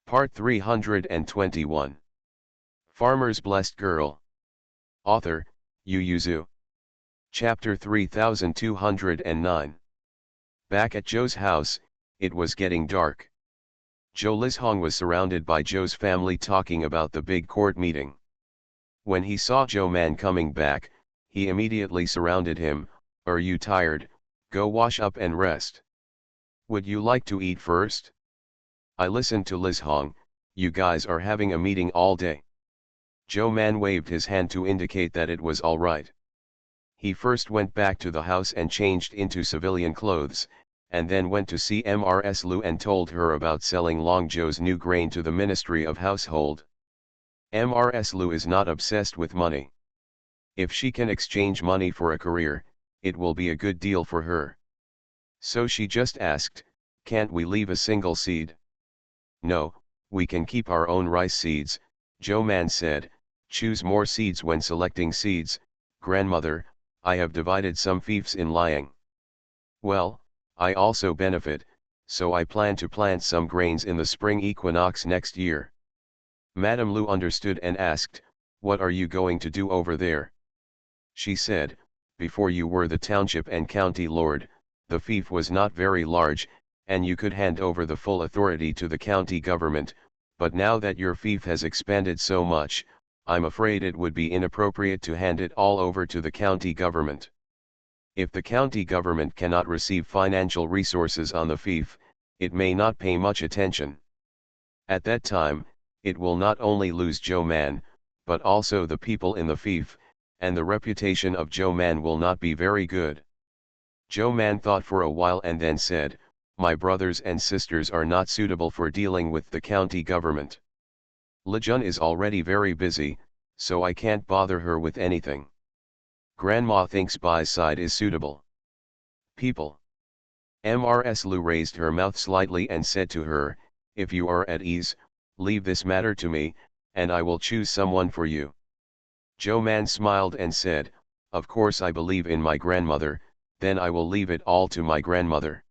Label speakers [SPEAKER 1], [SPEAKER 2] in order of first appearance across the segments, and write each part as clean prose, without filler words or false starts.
[SPEAKER 1] Part 321. Farmer's Blessed Girl. Author, Yu Yuzu. Chapter 3209. Back at Zhou's house, it was getting dark. Zhou Lizhong was surrounded by Zhou's family talking about the big court meeting. When he saw Zhou Man coming back, he immediately surrounded him. "Are you tired? Go wash up and rest. Would you like to eat first? I listened to Lizhong, you guys are having a meeting all day." Zhou Man waved his hand to indicate that it was all right. He first went back to the house and changed into civilian clothes, and then went to see Mrs. Lu and told her about selling Long Zhou's new grain to the Ministry of Household. Mrs. Lu is not obsessed with money. If she can exchange money for a career, it will be a good deal for her. So she just asked, "Can't we leave a single seed?" "No, we can keep our own rice seeds," Zhou Man said. "Choose more seeds when selecting seeds, grandmother. I have divided some fiefs in Liang. Well, I also benefit, so I plan to plant some grains in the spring equinox next year." Madame Lu understood and asked, "What are you going to do over there?" She said, "Before you were the township and county lord, the fief was not very large, and you could hand over the full authority to the county government, but now that your fief has expanded so much, I'm afraid it would be inappropriate to hand it all over to the county government. If the county government cannot receive financial resources on the fief, it may not pay much attention. At that time, it will not only lose Zhou Man, but also the people in the fief, and the reputation of Zhou Man will not be very good." Zhou Man thought for a while and then said, "My brothers and sisters are not suitable for dealing with the county government. Lijun is already very busy, so I can't bother her with anything. Grandma thinks Bai's side is suitable. People." Mrs. Lu raised her mouth slightly and said to her, "If you are at ease, leave this matter to me, and I will choose someone for you." Zhou Man smiled and said, "Of course I believe in my grandmother, then I will leave it all to my grandmother.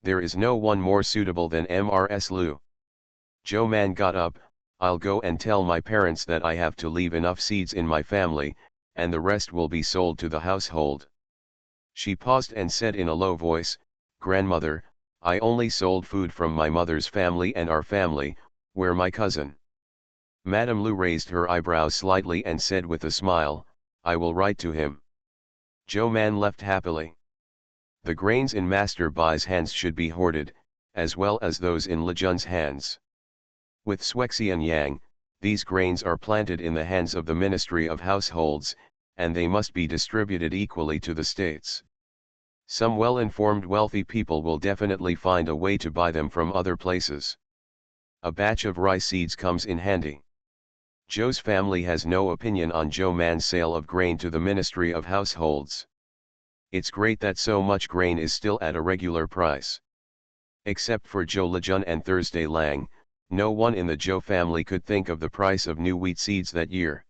[SPEAKER 1] There is no one more suitable than Mrs. Lu." Zhou Man got up. "I'll go and tell my parents that I have to leave enough seeds in my family, and the rest will be sold to the household." She paused and said in a low voice, "Grandmother, I only sold food from my mother's family and our family. Where my cousin?" Madame Lu raised her eyebrows slightly and said with a smile, "I will write to him." Zhou Man left happily. The grains in Master Bai's hands should be hoarded, as well as those in Lijun's hands. With Shuexian Yang, these grains are planted in the hands of the Ministry of Households, and they must be distributed equally to the states. Some well-informed wealthy people will definitely find a way to buy them from other places. A batch of rice seeds comes in handy. Zhou's family has no opinion on Zhou Man's sale of grain to the Ministry of Households. It's great that so much grain is still at a regular price. Except for Zhou Lijun and Thursday Lang, no one in the Zhou family could think of the price of new wheat seeds that year.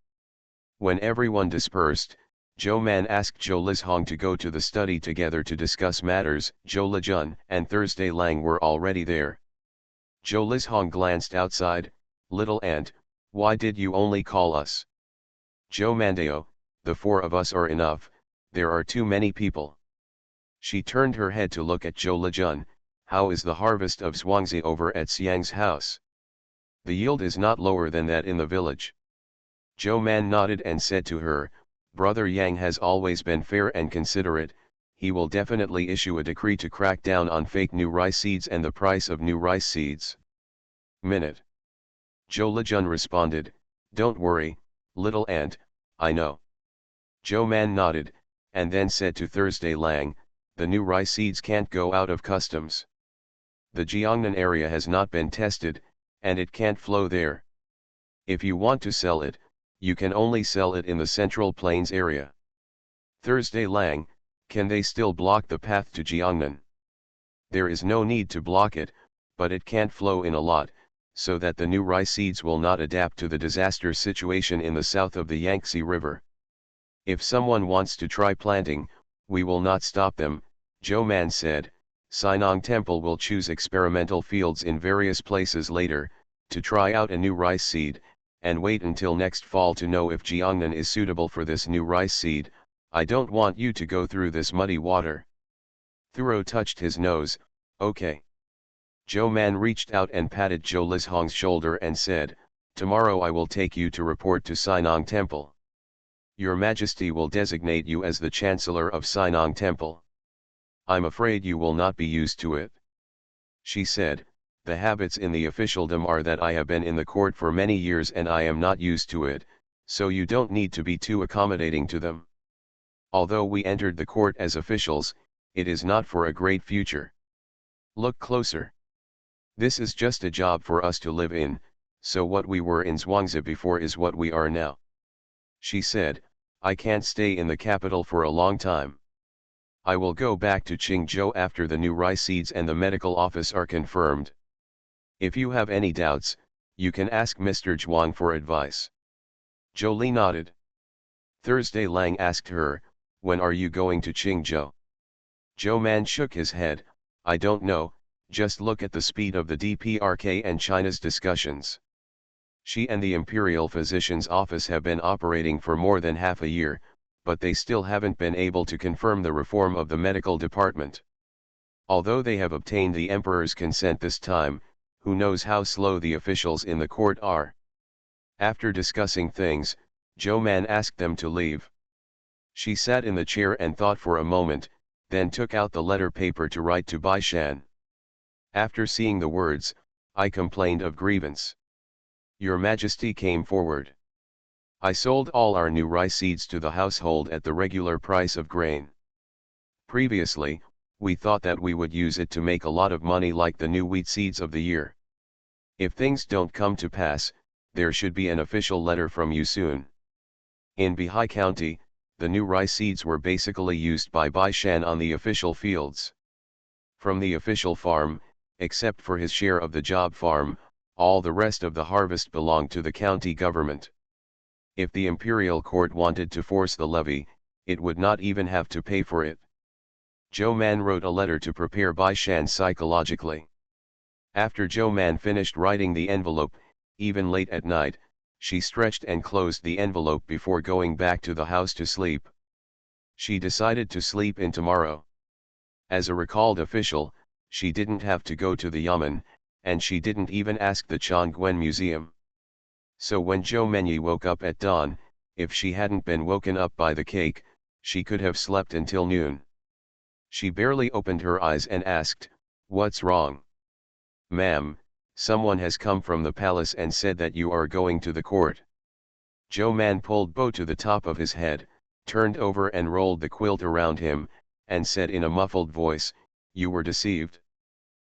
[SPEAKER 1] When everyone dispersed, Zhou Man asked Zhou Lizhong to go to the study together to discuss matters. Zhou Lijun and Thursday Lang were already there. Zhou Lizhong glanced outside. "Little aunt, why did you only call us?" "Zhou Mandao, the four of us are enough, there are too many people." She turned her head to look at Zhou Lijun. "How is the harvest of Zhuangzi over at Xiang's house?" "The yield is not lower than that in the village." Zhou Man nodded and said to her, "Brother Yang has always been fair and considerate, he will definitely issue a decree to crack down on fake new rice seeds and the price of new rice seeds." Minute. Zhou Lijun responded, "Don't worry, little aunt, I know." Zhou Man nodded, and then said to Thursday Lang, "The new rice seeds can't go out of customs. The Jiangnan area has not been tested, and it can't flow there. If you want to sell it, you can only sell it in the Central Plains area." Thursday Lang, "Can they still block the path to Jiangnan?" "There is no need to block it, but it can't flow in a lot, so that the new rice seeds will not adapt to the disaster situation in the south of the Yangtze River. If someone wants to try planting, we will not stop them," Zhou Man said. "Sinong Temple will choose experimental fields in various places later, to try out a new rice seed, and wait until next fall to know if Jiangnan is suitable for this new rice seed. I don't want you to go through this muddy water. Thuro touched his nose. Okay. Zhou Man reached out and patted Zhou Lizhong's shoulder and said, tomorrow I will take you to report to Sinong Temple. Your Majesty will designate you as the Chancellor of Sinong Temple. I'm afraid you will not be used to it. She said, the habits in the officialdom are that I have been in the court for many years and I am not used to it, so you don't need to be too accommodating to them. Although we entered the court as officials, it is not for a great future. Look closer. This is just a job for us to live in, so what we were in Zhuangzi before is what we are now. She said, I can't stay in the capital for a long time. I will go back to Qingzhou after the new rice seeds and the medical office are confirmed. If you have any doubts, you can ask Mr. Zhuang for advice. Zhou Li nodded. Thursday Lang asked her, when are you going to Qingzhou? Zhou Man shook his head, I don't know, just look at the speed of the DPRK and China's discussions. She and the Imperial Physician's Office have been operating for more than half a year, but they still haven't been able to confirm the reform of the medical department. Although they have obtained the Emperor's consent this time, who knows how slow the officials in the court are. After discussing things, Zhou Man asked them to leave. She sat in the chair and thought for a moment, then took out the letter paper to write to Bai Shan. After seeing the words, I complained of grievance. Your Majesty came forward. I sold all our new rice seeds to the household at the regular price of grain. Previously, we thought that we would use it to make a lot of money like the new wheat seeds of the year. If things don't come to pass, there should be an official letter from you soon. In Bihai County, the new rice seeds were basically used by Bai Shan on the official fields. From the official farm, except for his share of the job farm, all the rest of the harvest belonged to the county government. If the imperial court wanted to force the levy, it would not even have to pay for it. Zhou Man wrote a letter to prepare Bai Shan psychologically. After Zhou Man finished writing the envelope, even late at night, she stretched and closed the envelope before going back to the house to sleep. She decided to sleep in tomorrow. As a recalled official, she didn't have to go to the Yamen, and she didn't even ask the Chongguan Museum. So when Zhou Menyi woke up at dawn, if she hadn't been woken up by the cake, she could have slept until noon. She barely opened her eyes and asked, what's wrong? Ma'am, someone has come from the palace and said that you are going to the court. Zhou Man pulled Bo to the top of his head, turned over and rolled the quilt around him, and said in a muffled voice, you were deceived.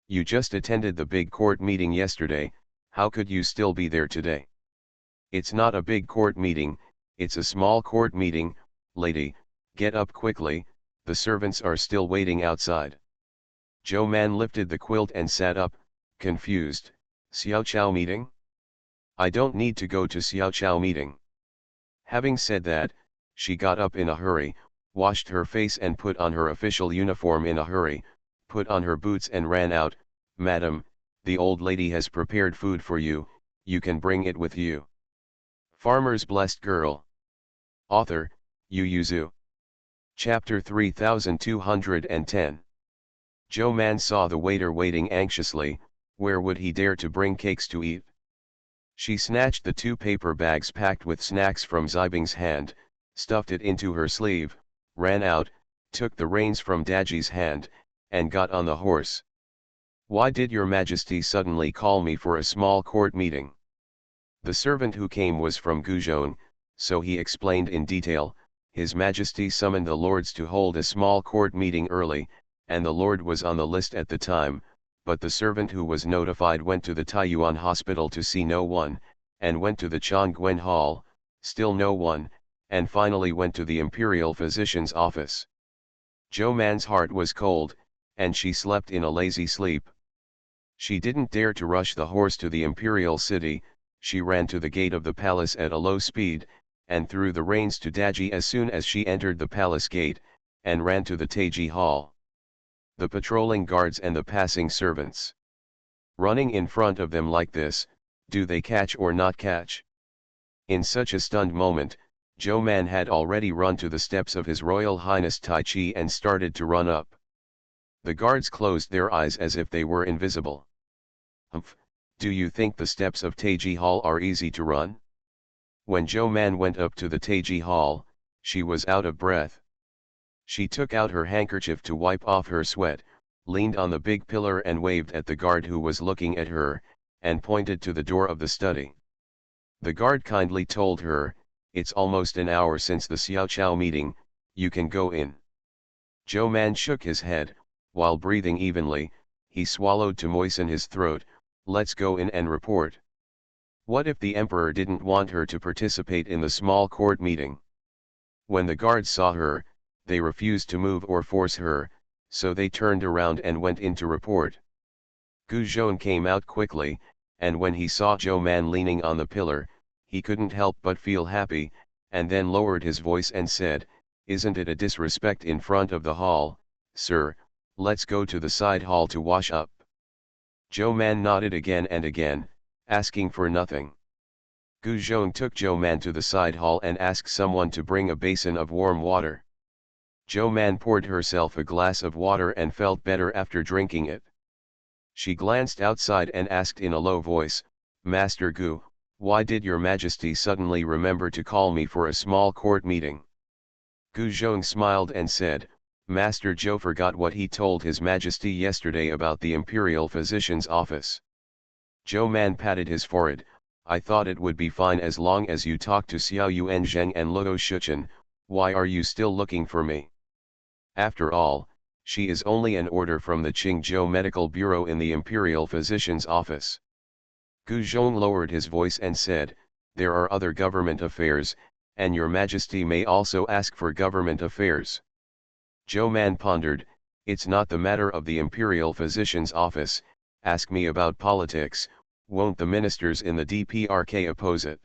[SPEAKER 1] You just attended the big court meeting yesterday, how could you still be there today? It's not a big court meeting, it's a small court meeting, lady, get up quickly, the servants are still waiting outside. Zhou Man lifted the quilt and sat up, confused, Xiaoqiao meeting? I don't need to go to Xiaoqiao meeting. Having said that, she got up in a hurry, washed her face and put on her official uniform in a hurry, put on her boots and ran out, Madam, the old lady has prepared food for you, you can bring it with you. Farmer's Blessed Girl. Author, Yu Yuzu. Chapter 3210. Zhou Man saw the waiter waiting anxiously, where would he dare to bring cakes to eat? She snatched the 2 paper bags packed with snacks from Zibing's hand, stuffed it into her sleeve, ran out, took the reins from Daji's hand, and got on the horse. Why did your Majesty suddenly call me for a small court meeting? The servant who came was from Guzhou, so he explained in detail. His Majesty summoned the lords to hold a small court meeting early, and the lord was on the list at the time, but the servant who was notified went to the Taiyuan hospital to see no one, and went to the Chongguan hall, still no one, and finally went to the imperial physician's office. Zhou Man's heart was cold, and she slept in a lazy sleep. She didn't dare to rush the horse to the imperial city. She ran to the gate of the palace at a low speed, and threw the reins to Daji as soon as she entered the palace gate, and ran to the Taiji hall. The patrolling guards and the passing servants. Running in front of them like this, Do they catch or not catch? In such a stunned moment, Zhou Man had already run to the steps of His Royal Highness Tai Chi and started to run up. The guards closed their eyes as if they were invisible. Humph, do you think the steps of Taiji Hall are easy to run? When Zhou Man went up to the Taiji Hall, she was out of breath. She took out her handkerchief to wipe off her sweat, leaned on the big pillar and waved at the guard who was looking at her, and pointed to the door of the study. The guard kindly told her, "It's almost an hour since the Xiaoqiao meeting, you can go in." Zhou Man shook his head, while breathing evenly, he swallowed to moisten his throat. "Let's go in and report." What if the emperor didn't want her to participate in the small court meeting? When the guards saw her, they refused to move or force her, so they turned around and went in to report. Gu Zhong came out quickly, and when he saw Zhou Man leaning on the pillar, he couldn't help but feel happy, and then lowered his voice and said, "Isn't it a disrespect in front of the hall, sir? Let's go to the side hall to wash up." Zhou Man nodded again and again, asking for nothing. Gu Zhong took Zhou Man to the side hall and asked someone to bring a basin of warm water. Zhou Man poured herself a glass of water and felt better after drinking it. She glanced outside and asked in a low voice, "Master Gu, why did your majesty suddenly remember to call me for a small court meeting?" Gu Zhong smiled and said, "Master Zhou forgot what he told his majesty yesterday about the imperial physician's office." Zhou Man patted his forehead. "I thought it would be fine as long as you talked to Xiao Yuanzheng and Luo Shichen. Why are you still looking for me? After all, she is only an order from the Qingzhou Medical Bureau in the imperial physician's office." Gu Zhong lowered his voice and said, "There are other government affairs, and your majesty may also ask for government affairs." Zhou Man pondered, "It's not the matter of the imperial physician's office. Ask me about politics. Won't the ministers in the DPRK oppose it?"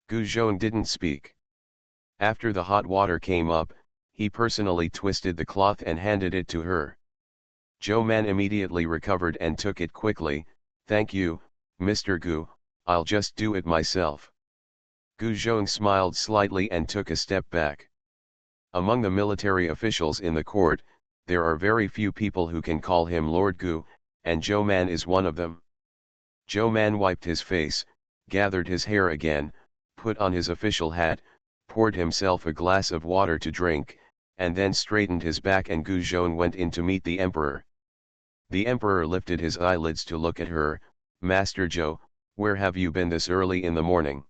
[SPEAKER 1] Gu Zhong didn't speak. After the hot water came up, he personally twisted the cloth and handed it to her. Zhou Man immediately recovered and took it quickly. "Thank you, Mr. Gu, I'll just do it myself." Gu Zhong smiled slightly and took a step back. Among the military officials in the court, there are very few people who can call him Lord Gu, and Zhou Man is one of them. Zhou Man wiped his face, gathered his hair again, put on his official hat, poured himself a glass of water to drink, and then straightened his back, and Gu Zhong went in to meet the emperor. The emperor lifted his eyelids to look at her. "Master Zhou, where have you been this early in the morning?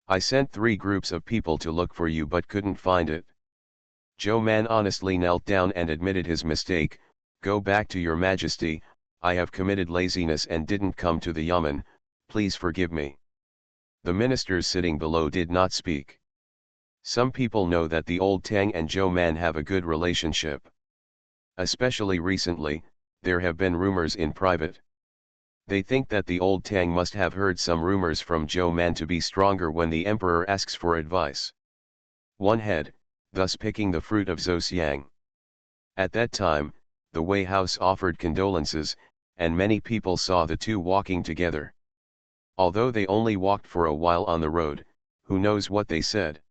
[SPEAKER 1] I sent 3 groups of people to look for you but couldn't find it." Zhou Man honestly knelt down and admitted his mistake. "Go back to your majesty, I have committed laziness and didn't come to the yamen, please forgive me." The ministers sitting below did not speak. Some people know that the old Tang and Zhou Man have a good relationship. Especially recently, there have been rumors in private. They think that the old Tang must have heard some rumors from Zhou Man to be stronger when the emperor asks for advice. One head, thus picking the fruit of Zhoxiang. At that time, the Wei house offered condolences, and many people saw the two walking together. Although they only walked for a while on the road, who knows what they said.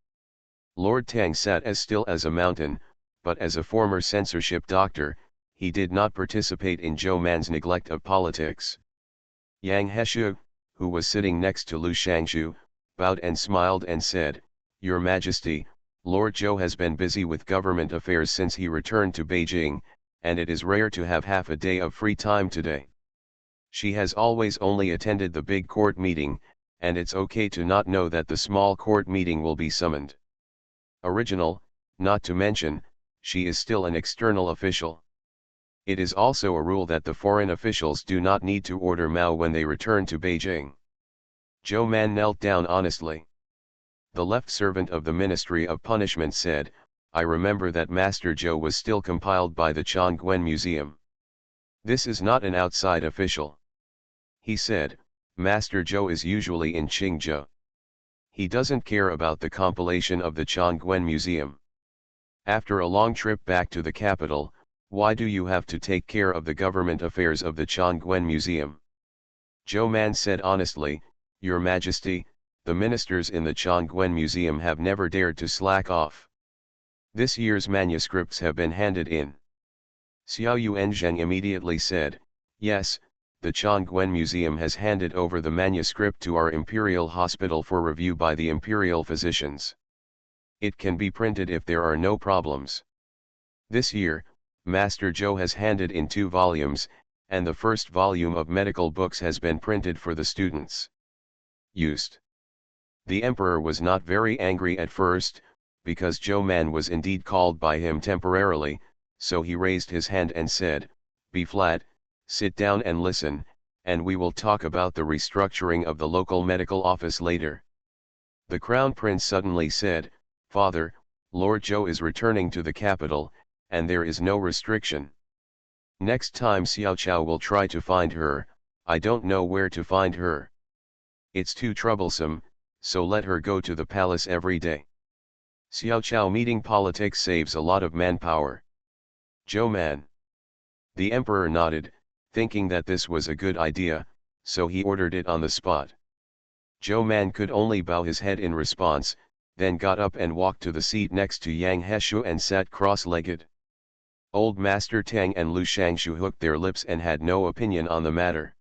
[SPEAKER 1] Lord Tang sat as still as a mountain, but as a former censorship doctor, he did not participate in Zhou Man's neglect of politics. Yang Heshu, who was sitting next to Lu Shangshu, bowed and smiled and said, "Your Majesty, Lord Zhou has been busy with government affairs since he returned to Beijing, and it is rare to have half a day of free time today. She has always only attended the big court meeting, and it's okay to not know that the small court meeting will be summoned. Original, not to mention, she is still an external official. It is also a rule that the foreign officials do not need to order Mao when they return to Beijing." Zhou Man knelt down honestly. The left servant of the Ministry of Punishment said, "I remember that Master Zhou was still compiled by the Chongguan Museum. This is not an outside official." He said, "Master Zhou is usually in Qingzhou. He doesn't care about the compilation of the Chongguan Museum. After a long trip back to the capital, why do you have to take care of the government affairs of the Chongguan Museum?" Zhou Man said honestly, Your Majesty, the ministers in the Chongquen Museum have never dared to slack off. This year's manuscripts have been handed in. Xiao Yuanzheng immediately said, Yes, the Chongquen Museum has handed over the manuscript to our Imperial Hospital for review by the Imperial physicians. It can be printed if there are no problems. This year, Master Zhou has handed in 2 volumes, and the first volume of medical books has been printed for the students. Used. The emperor was not very angry at first, because Zhou Man was indeed called by him temporarily, so he raised his hand and said, Be flat, sit down and listen, and we will talk about the restructuring of the local medical office later. The crown prince suddenly said, Father, Lord Zhou is returning to the capital, and there is no restriction. Next time Xiao Chao will try to find her, I don't know where to find her. It's too troublesome, so let her go to the palace every day. Xiao Chao meeting politics saves a lot of manpower. Zhou Man. The emperor nodded, thinking that this was a good idea, so he ordered it on the spot. Zhou Man could only bow his head in response, then got up and walked to the seat next to Yang Heshu and sat cross-legged. Old Master Tang and Lu Shangshu hooked their lips and had no opinion on the matter.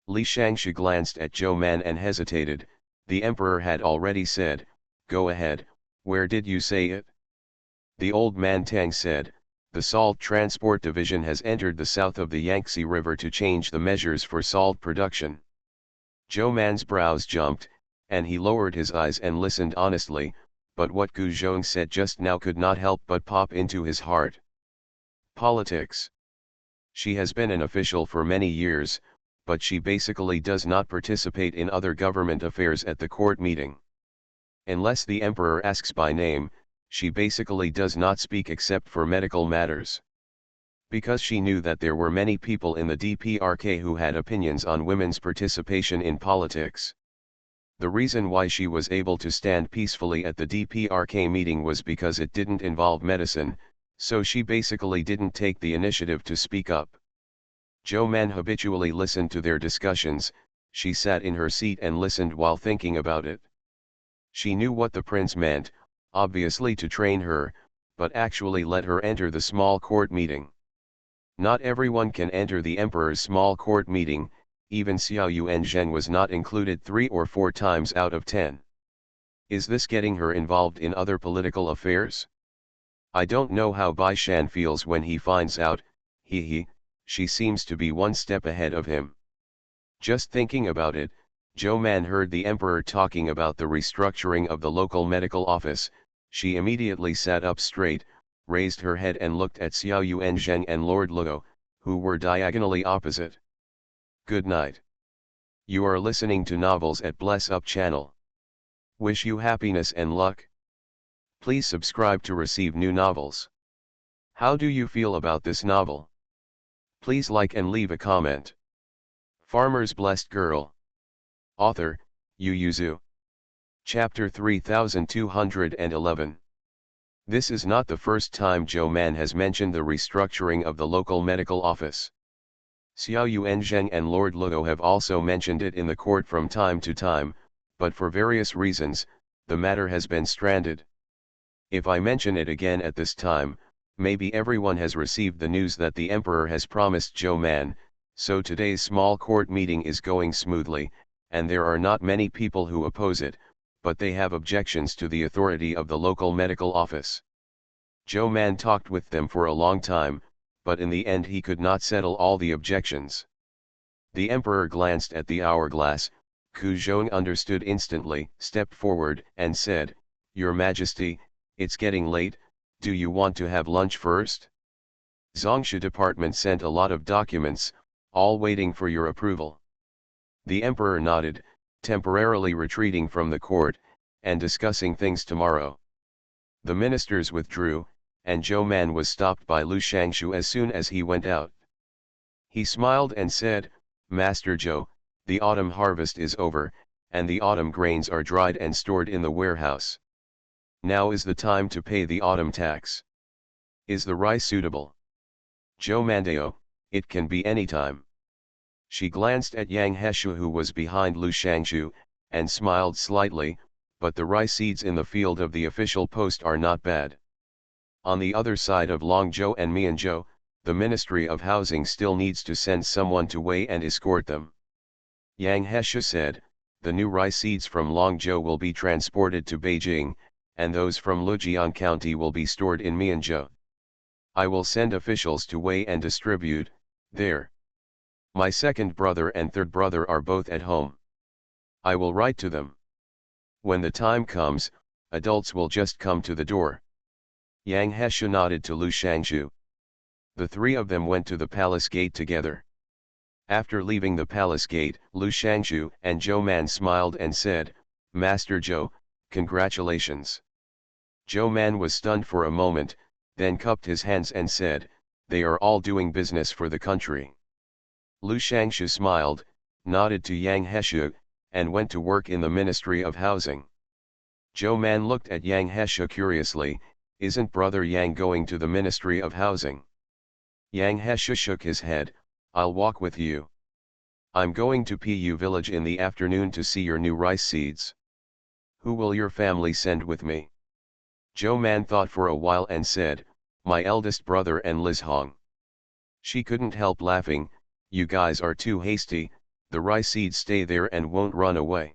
[SPEAKER 1] Li Shangshu glanced at Zhou Man and hesitated. The emperor had already said, Go ahead, where did you say it? The old man Tang said, The Salt Transport Division has entered the south of the Yangtze River to change the measures for salt production. Zhou Man's brows jumped, and he lowered his eyes and listened honestly, but what Gu Zhong said just now could not help but pop into his heart. Politics. She has been an official for many years, but she basically does not participate in other government affairs at the court meeting. Unless the emperor asks by name, she basically does not speak except for medical matters. Because she knew that there were many people in the DPRK who had opinions on women's participation in politics. The reason why she was able to stand peacefully at the DPRK meeting was because it didn't involve medicine, so she basically didn't take the initiative to speak up. Zhou Man habitually listened to their discussions. She sat in her seat and listened while thinking about it. She knew what the prince meant, obviously to train her, but actually let her enter the small court meeting. Not everyone can enter the emperor's small court meeting, even Xiao Yuanzheng was not included 3 or 4 times out of 10. Is this getting her involved in other political affairs? I don't know how Bai Shan feels when he finds out. She seems to be one step ahead of him. Just thinking about it, Zhou Man heard the emperor talking about the restructuring of the local medical office. She immediately sat up straight, raised her head and looked at Xiao Yuanzheng and Lord Luo, who were diagonally opposite. Good night. You are listening to Novels at Bless Up channel. Wish you happiness and luck. Please subscribe to receive new novels. How do you feel about this novel? Please like and leave a comment. Farmer's Blessed Girl. Author, Yu Yuzu. Chapter 3211. This is not the first time Zhou Man has mentioned the restructuring of the local medical office. Xiao Yuanzheng and Lord Luo have also mentioned it in the court from time to time, but for various reasons, the matter has been stranded. If I mention it again at this time, maybe everyone has received the news that the emperor has promised Zhou Man, so today's small court meeting is going smoothly, and there are not many people who oppose it, but they have objections to the authority of the local medical office. Zhou Man talked with them for a long time, but in the end he could not settle all the objections. The emperor glanced at the hourglass. Gu Zhong understood instantly, stepped forward and said, Your Majesty, it's getting late, do you want to have lunch first? Zongshu department sent a lot of documents, all waiting for your approval. The emperor nodded, temporarily retreating from the court, and discussing things tomorrow. The ministers withdrew, and Zhou Man was stopped by Lu Shangshu as soon as he went out. He smiled and said, Master Zhou, the autumn harvest is over, and the autumn grains are dried and stored in the warehouse. Now is the time to pay the autumn tax. Is the rice suitable? Zhou Mandeo, it can be any time. She glanced at Yang Heshu who was behind Lu Shangshu, and smiled slightly, but the rice seeds in the field of the official post are not bad. On the other side of Longzhou and Mianzhou, the Ministry of Housing still needs to send someone to weigh and escort them. Yang Heshu said, the new rice seeds from Longzhou will be transported to Beijing, and those from Lujian County will be stored in Mianzhou. I will send officials to weigh and distribute, there. My second brother and third brother are both at home. I will write to them. When the time comes, adults will just come to the door. Yang Heshu nodded to Lu Shangshu. The three of them went to the palace gate together. After leaving the palace gate, Lu Shangshu and Zhou Man smiled and said, Master Zhou, congratulations. Zhou Man was stunned for a moment, then cupped his hands and said, they are all doing business for the country. Lu Shangshu smiled, nodded to Yang Heshu, and went to work in the Ministry of Housing. Zhou Man looked at Yang Heshu curiously, isn't brother Yang going to the Ministry of Housing? Yang Heshu shook his head, I'll walk with you. I'm going to Pu village in the afternoon to see your new rice seeds. Who will your family send with me? Zhou Man thought for a while and said, my eldest brother and Liz Hong. She couldn't help laughing, you guys are too hasty, the rice seeds stay there and won't run away.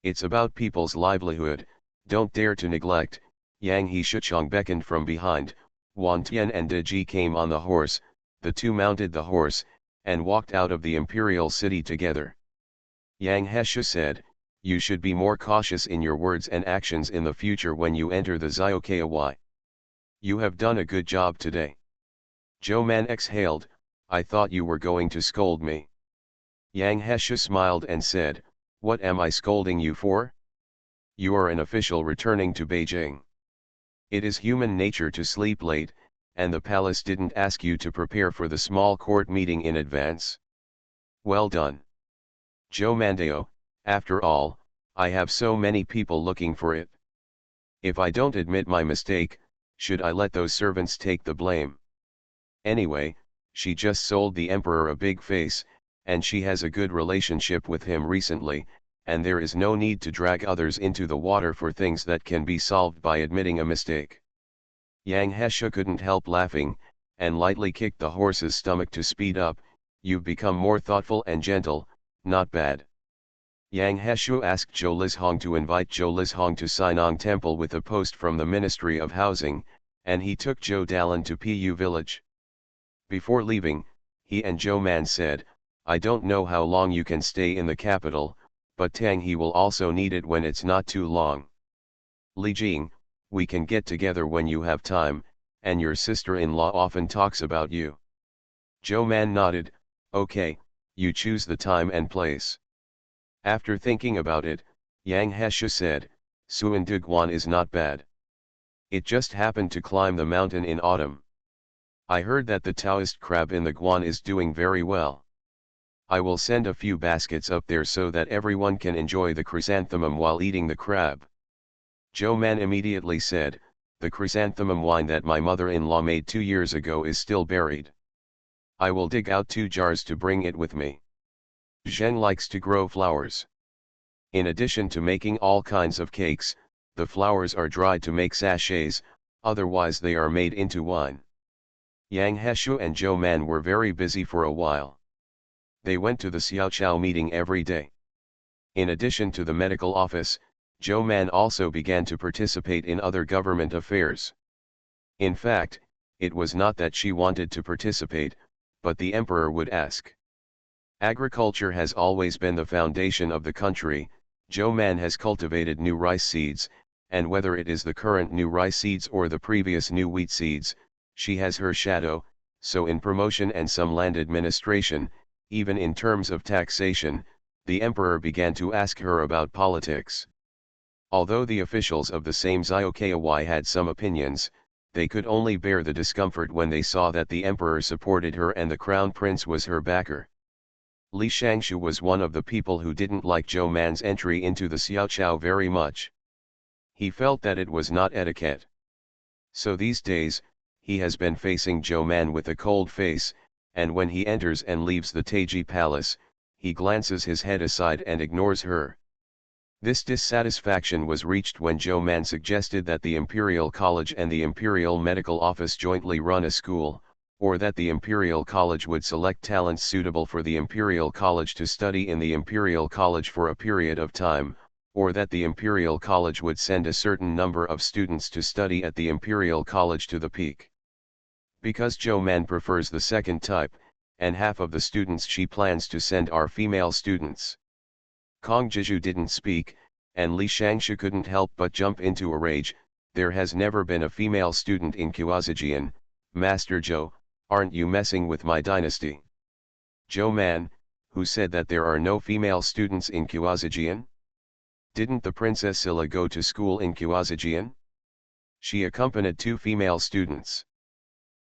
[SPEAKER 1] It's about people's livelihood, don't dare to neglect. Yang He beckoned from behind, Wan Tian and De Ji came on the horse, the two mounted the horse, and walked out of the imperial city together. Yang Heshu said, you should be more cautious in your words and actions in the future when you enter the Xiaokai. You have done a good job today. Zhou Man exhaled, I thought you were going to scold me. Yang Heshu smiled and said, what am I scolding you for? You are an official returning to Beijing. It is human nature to sleep late, and the palace didn't ask you to prepare for the small court meeting in advance. Well done. Zhou Mandao, after all, I have so many people looking for it. If I don't admit my mistake, should I let those servants take the blame? Anyway, she just sold the emperor a big face, and she has a good relationship with him recently, and there is no need to drag others into the water for things that can be solved by admitting a mistake. Yang Heshu couldn't help laughing, and lightly kicked the horse's stomach to speed up, you've become more thoughtful and gentle, not bad. Yang Heshu asked Zhou Lizhong to invite Zhou Lizhong to Sinong Temple with a post from the Ministry of Housing, and he took Zhou Dalan to Pu village. Before leaving, he and Zhou Man said, I don't know how long you can stay in the capital, but Tang He will also need it when it's not too long. Li Jing, we can get together when you have time, and your sister-in-law often talks about you. Zhou Man nodded, okay, you choose the time and place. After thinking about it, Yang Heshu said, Suan Duguan is not bad. It just happened to climb the mountain in autumn. I heard that the Taoist crab in the Guan is doing very well. I will send a few baskets up there so that everyone can enjoy the chrysanthemum while eating the crab. Zhou Man immediately said, the chrysanthemum wine that my mother-in-law made 2 years ago is still buried. I will dig out 2 jars to bring it with me. Zheng likes to grow flowers. In addition to making all kinds of cakes, the flowers are dried to make sachets, otherwise they are made into wine. Yang Heshu and Zhou Man were very busy for a while. They went to the Xiaoqiao meeting every day. In addition to the medical office, Zhou Man also began to participate in other government affairs. In fact, it was not that she wanted to participate, but the emperor would ask. Agriculture has always been the foundation of the country. Zhou Man has cultivated new rice seeds, and whether it is the current new rice seeds or the previous new wheat seeds, she has her shadow, so in promotion and some land administration, even in terms of taxation, the emperor began to ask her about politics. Although the officials of the same Xiaokai had some opinions, they could only bear the discomfort when they saw that the emperor supported her and the crown prince was her backer. Li Shangshu was one of the people who didn't like Zhou Man's entry into the Xiaoqiao very much. He felt that it was not etiquette. So these days, he has been facing Zhou Man with a cold face, and when he enters and leaves the Taiji palace, he glances his head aside and ignores her. This dissatisfaction was reached when Zhou Man suggested that the Imperial College and the Imperial Medical Office jointly run a school, or that the Imperial College would select talents suitable for the Imperial College to study in the Imperial College for a period of time, or that the Imperial College would send a certain number of students to study at the Imperial College to the peak. Because Zhou Man prefers the second type, and half of the students she plans to send are female students. Kong Jiju didn't speak, and Li Shangshu couldn't help but jump into a rage. There has never been a female student in Quazijian, Master Zhou, aren't you messing with my dynasty? Zhou Man, who said that there are no female students in Quazijian? Didn't the Princess Silla go to school in Quazijian? She accompanied 2 female students.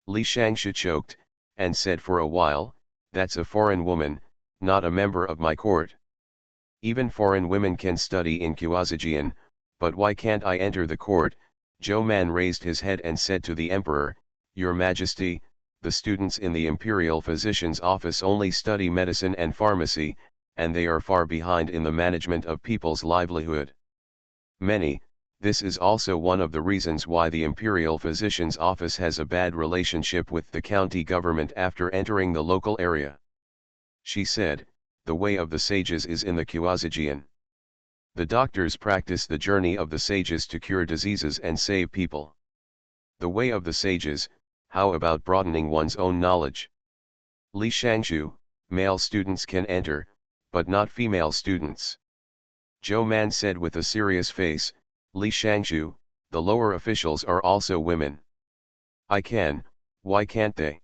[SPEAKER 1] Li Shangshu choked, and said for a while, that's a foreign woman, not a member of my court. Even foreign women can study in Quazijian, but why can't I enter the court? Zhou Man raised his head and said to the emperor, Your Majesty, the students in the imperial physician's office only study medicine and pharmacy, and they are far behind in the management of people's livelihood. This is also one of the reasons why the imperial physician's office has a bad relationship with the county government after entering the local area. She said, the way of the sages is in the Quazijian. The doctors practice the journey of the sages to cure diseases and save people. The way of the sages, how about broadening one's own knowledge? Li Shangshu, male students can enter, but not female students. Zhou Man said with a serious face, Li Shangshu, the lower officials are also women. I can, why can't they?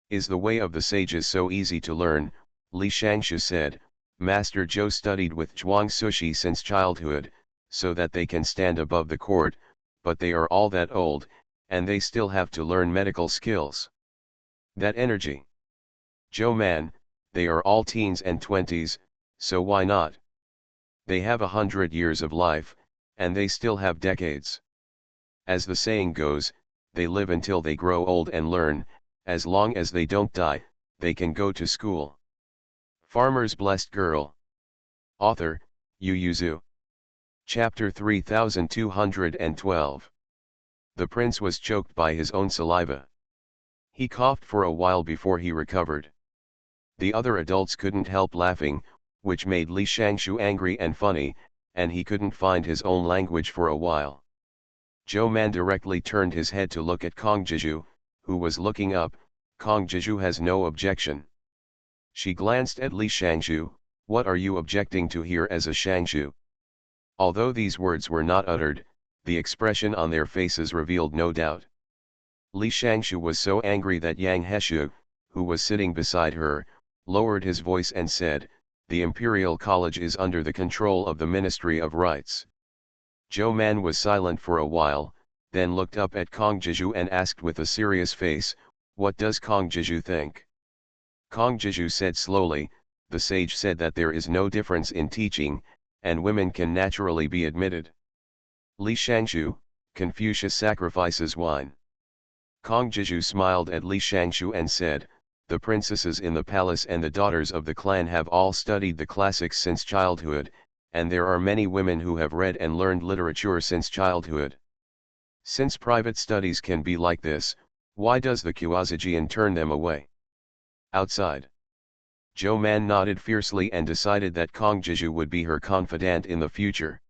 [SPEAKER 1] Is the way of the sages so easy to learn? Li Shangshu said, Master Zhou studied with Zhuang Sushi since childhood, so that they can stand above the court, but they are all that old, and they still have to learn medical skills. That energy. Zhou Man, they are all teens and 20s, so why not? They have 100 years of life, and they still have decades. As the saying goes, they live until they grow old and learn, as long as they don't die, they can go to school. Farmer's Blessed Girl. Author, Yu Yuzu. Chapter 3212. The prince was choked by his own saliva. He coughed for a while before he recovered. The other adults couldn't help laughing, which made Li Shangshu angry and funny, and he couldn't find his own language for a while. Zhou Man directly turned his head to look at Kong Jiju, who was looking up. Kong Jiju has no objection. She glanced at Li Shangshu, what are you objecting to here as a Shangshu? Although these words were not uttered, the expression on their faces revealed no doubt. Li Shangshu was so angry that Yang Heshu, who was sitting beside her, lowered his voice and said, the Imperial College is under the control of the Ministry of Rights. Zhou Man was silent for a while, then looked up at Kong Jiju and asked with a serious face, what does Kong Jiju think? Kong Jiju said slowly, the sage said that there is no difference in teaching, and women can naturally be admitted. Li Shangshu, Confucius sacrifices wine. Kong Jiju smiled at Li Shangshu and said, the princesses in the palace and the daughters of the clan have all studied the classics since childhood, and there are many women who have read and learned literature since childhood. Since private studies can be like this, why does the Quazijian turn them away? Outside. Zhou Man nodded fiercely and decided that Kong Jiju would be her confidant in the future.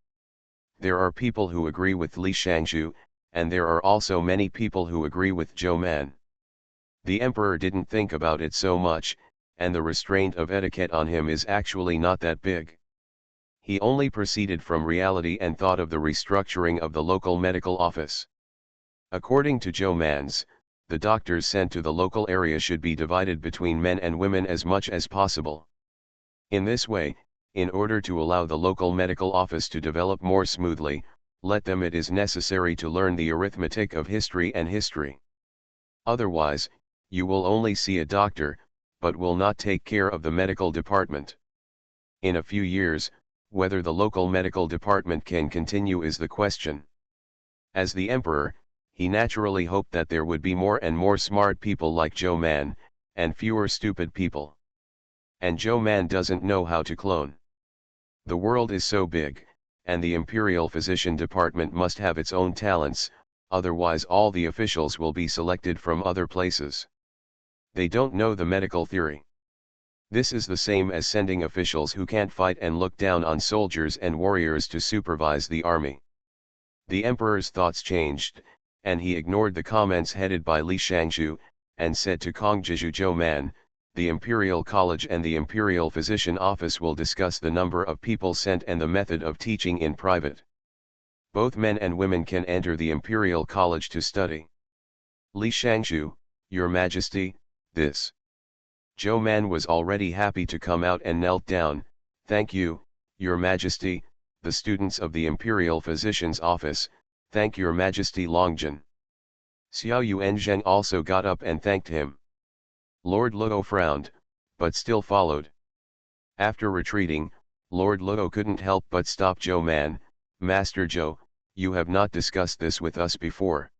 [SPEAKER 1] There are people who agree with Li Shangshu, and there are also many people who agree with Zhou Man. The emperor didn't think about it so much, and the restraint of etiquette on him is actually not that big. He only proceeded from reality and thought of the restructuring of the local medical office. According to Zhou Man's, the doctors sent to the local area should be divided between men and women as much as possible. In this way, in order to allow the local medical office to develop more smoothly, it is necessary to learn the arithmetic of history and history. Otherwise, you will only see a doctor, but will not take care of the medical department. In a few years, whether the local medical department can continue is the question. As the emperor, he naturally hoped that there would be more and more smart people like Zhou Man, and fewer stupid people. And Joe Man doesn't know how to clone. The world is so big, and the Imperial Physician Department must have its own talents, otherwise all the officials will be selected from other places. They don't know the medical theory. This is the same as sending officials who can't fight and look down on soldiers and warriors to supervise the army. The emperor's thoughts changed, and he ignored the comments headed by Li Shangzhu, and said to Kong Jiju, Zhou Man, the Imperial College and the Imperial Physician Office will discuss the number of people sent and the method of teaching in private. Both men and women can enter the Imperial College to study. Li Shangzhu, Your Majesty, this. Zhou Man was already happy to come out and knelt down. Thank you, Your Majesty, the students of the Imperial Physician's Office, thank Your Majesty Longjin. Xiao Yuanzheng also got up and thanked him. Lord Luo frowned, but still followed. After retreating, Lord Luo couldn't help but stop Zhou Man. Master Zhou, you have not discussed this with us before.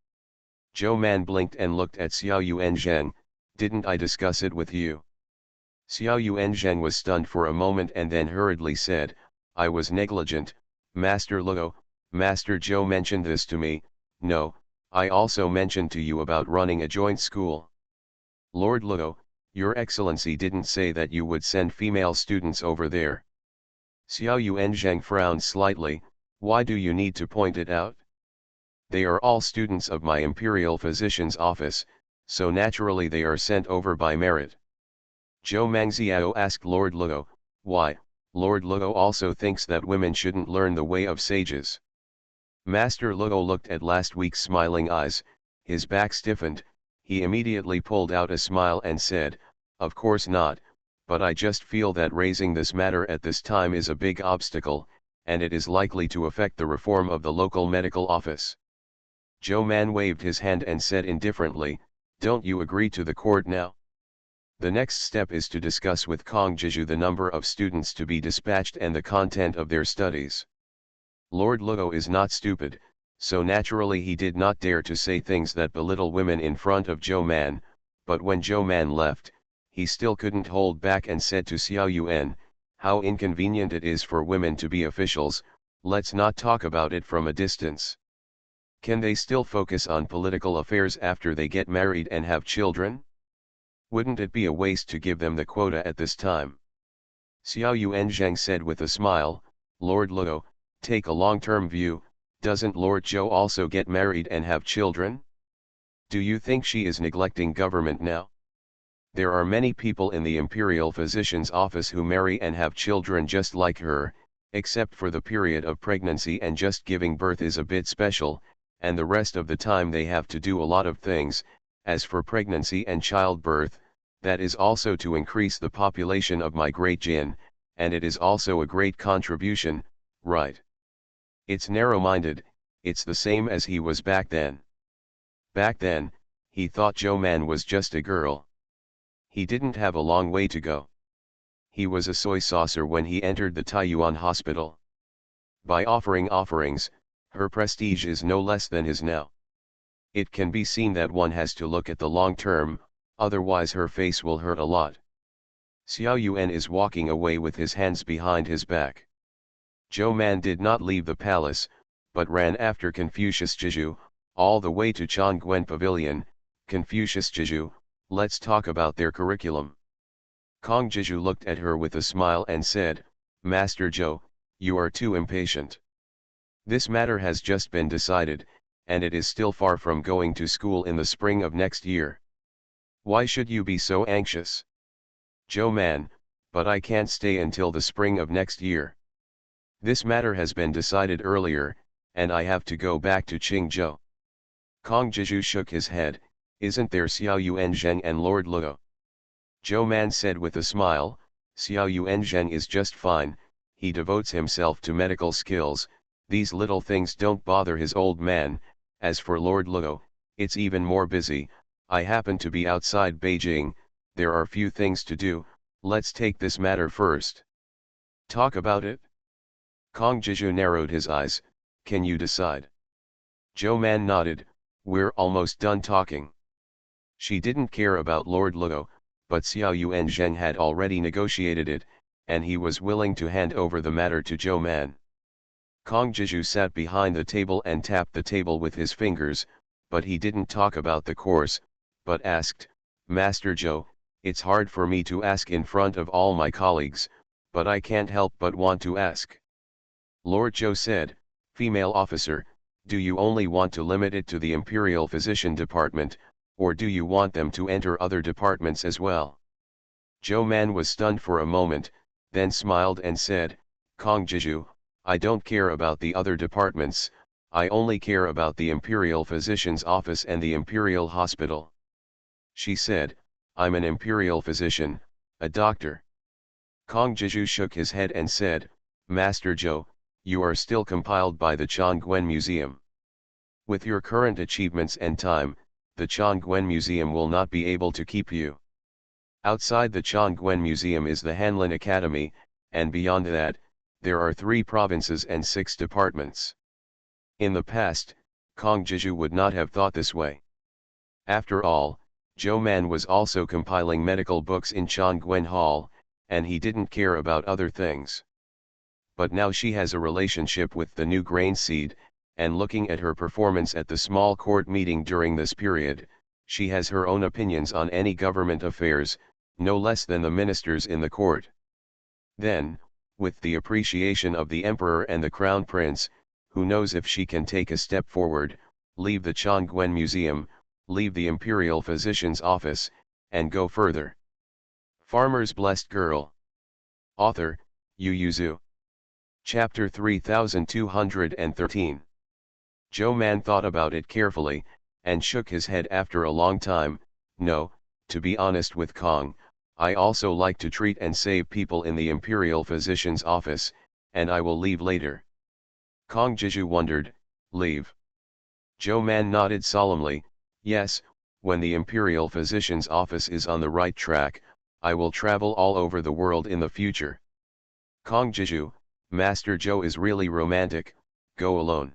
[SPEAKER 1] Zhou Man blinked and looked at Xiao Yuanzheng. Didn't I discuss it with you? Xiao Yuanzheng was stunned for a moment and then hurriedly said, I was negligent, Master Luo. Master Zhou mentioned this to me. No, I also mentioned to you about running a joint school. Lord Luo, Your Excellency didn't say that you would send female students over there. Xiao Yuanzheng frowned slightly. Why do you need to point it out? They are all students of my Imperial Physician's Office, so naturally they are sent over by merit. Zhou Mangxiao asked Lord Luo, why? Lord Luo also thinks that women shouldn't learn the way of sages. Master Luo looked at last week's smiling eyes, his back stiffened, he immediately pulled out a smile and said, of course not, but I just feel that raising this matter at this time is a big obstacle, and it is likely to affect the reform of the local medical office. Zhou Man waved his hand and said indifferently, don't you agree to the court now? The next step is to discuss with Kong Jiju the number of students to be dispatched and the content of their studies. Lord Luo is not stupid, so naturally he did not dare to say things that belittle women in front of Zhou Man, but when Zhou Man left, he still couldn't hold back and said to Xiao Yuan, how inconvenient it is for women to be officials, let's not talk about it from a distance. Can they still focus on political affairs after they get married and have children? Wouldn't it be a waste to give them the quota at this time? Xiao Yuanzheng said with a smile, Lord Luo, take a long-term view, doesn't Lord Zhou also get married and have children? Do you think she is neglecting government now? There are many people in the Imperial Physician's Office who marry and have children just like her, except for the period of pregnancy and just giving birth is a bit special, and the rest of the time they have to do a lot of things. As for pregnancy and childbirth, that is also to increase the population of my great Jin, and it is also a great contribution, right? It's narrow-minded, it's the same as he was back then. Back then, he thought Zhou Man was just a girl. He didn't have a long way to go. He was a soy saucer when he entered the Taiyuan hospital. By offering offerings, her prestige is no less than his now. It can be seen that one has to look at the long term, otherwise her face will hurt a lot. Xiao Yuan is walking away with his hands behind his back. Zhou Man did not leave the palace, but ran after Confucius Jiju, all the way to Chongguan Pavilion. Confucius Jiju, let's talk about their curriculum. Kong Jiju looked at her with a smile and said, Master Zhou, you are too impatient. This matter has just been decided, and it is still far from going to school in the spring of next year. Why should you be so anxious? Zhou Man, but I can't stay until the spring of next year. This matter has been decided earlier, and I have to go back to Qingzhou. Kong Jiju shook his head, isn't there Xiao Yuanzheng and Lord Luo? Zhou Man said with a smile, Xiao Yuanzheng is just fine, he devotes himself to medical skills, these little things don't bother his old man. As for Lord Luo, it's even more busy. I happen to be outside Beijing, there are few things to do, let's take this matter first. Talk about it? Kong Jiju narrowed his eyes, can you decide? Zhou Man nodded, we're almost done talking. She didn't care about Lord Luo, but Xiao Yuan Zheng had already negotiated it, and he was willing to hand over the matter to Zhou Man. Kong Jiju sat behind the table and tapped the table with his fingers, but he didn't talk about the course, but asked, "Master Zhou, it's hard for me to ask in front of all my colleagues, but I can't help but want to ask." Lord Zhou said, "Female officer, do you only want to limit it to the Imperial Physician Department, or do you want them to enter other departments as well?" Zhou Man was stunned for a moment, then smiled and said, "Kong Jiju, I don't care about the other departments, I only care about the Imperial Physician's office and the Imperial Hospital." She said, "I'm an Imperial Physician, a doctor." Kong Jiju shook his head and said, "Master Zhou, you are still compiled by the Chongguan Museum. With your current achievements and time, the Chongguan Museum will not be able to keep you. Outside the Chongguan Museum is the Hanlin Academy, and beyond that, there are 3 provinces and 6 departments." In the past, Kong Jiju would not have thought this way. After all, Zhou Man was also compiling medical books in Chongguan Hall, and he didn't care about other things. But now she has a relationship with the new grain seed, and looking at her performance at the small court meeting during this period, she has her own opinions on any government affairs, no less than the ministers in the court. Then, with the appreciation of the emperor and the crown prince, who knows if she can take a step forward, leave the Chongguan Museum, leave the Imperial Physician's office, and go further. Farmer's Blessed Girl. Author, Yu Yuzu. Chapter 3213. Zhou Man thought about it carefully, and shook his head after a long time. "No, to be honest with Kong, I also like to treat and save people in the Imperial Physician's office, and I will leave later." Kong Jiju wondered, "Leave?" Zhou Man nodded solemnly, "Yes, when the Imperial Physician's office is on the right track, I will travel all over the world in the future." Kong Jiju, "Master Zhou is really romantic, go alone."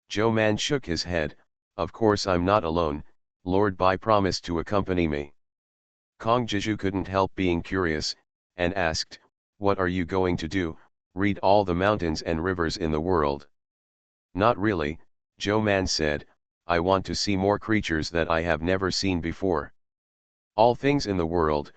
[SPEAKER 1] Zhou Man shook his head, "Of course I'm not alone, Lord Bai promised to accompany me." Kong Jiju couldn't help being curious, and asked, "What are you going to do, read all the mountains and rivers in the world?" "Not really," Zhou Man said, "I want to see more creatures that I have never seen before. All things in the world,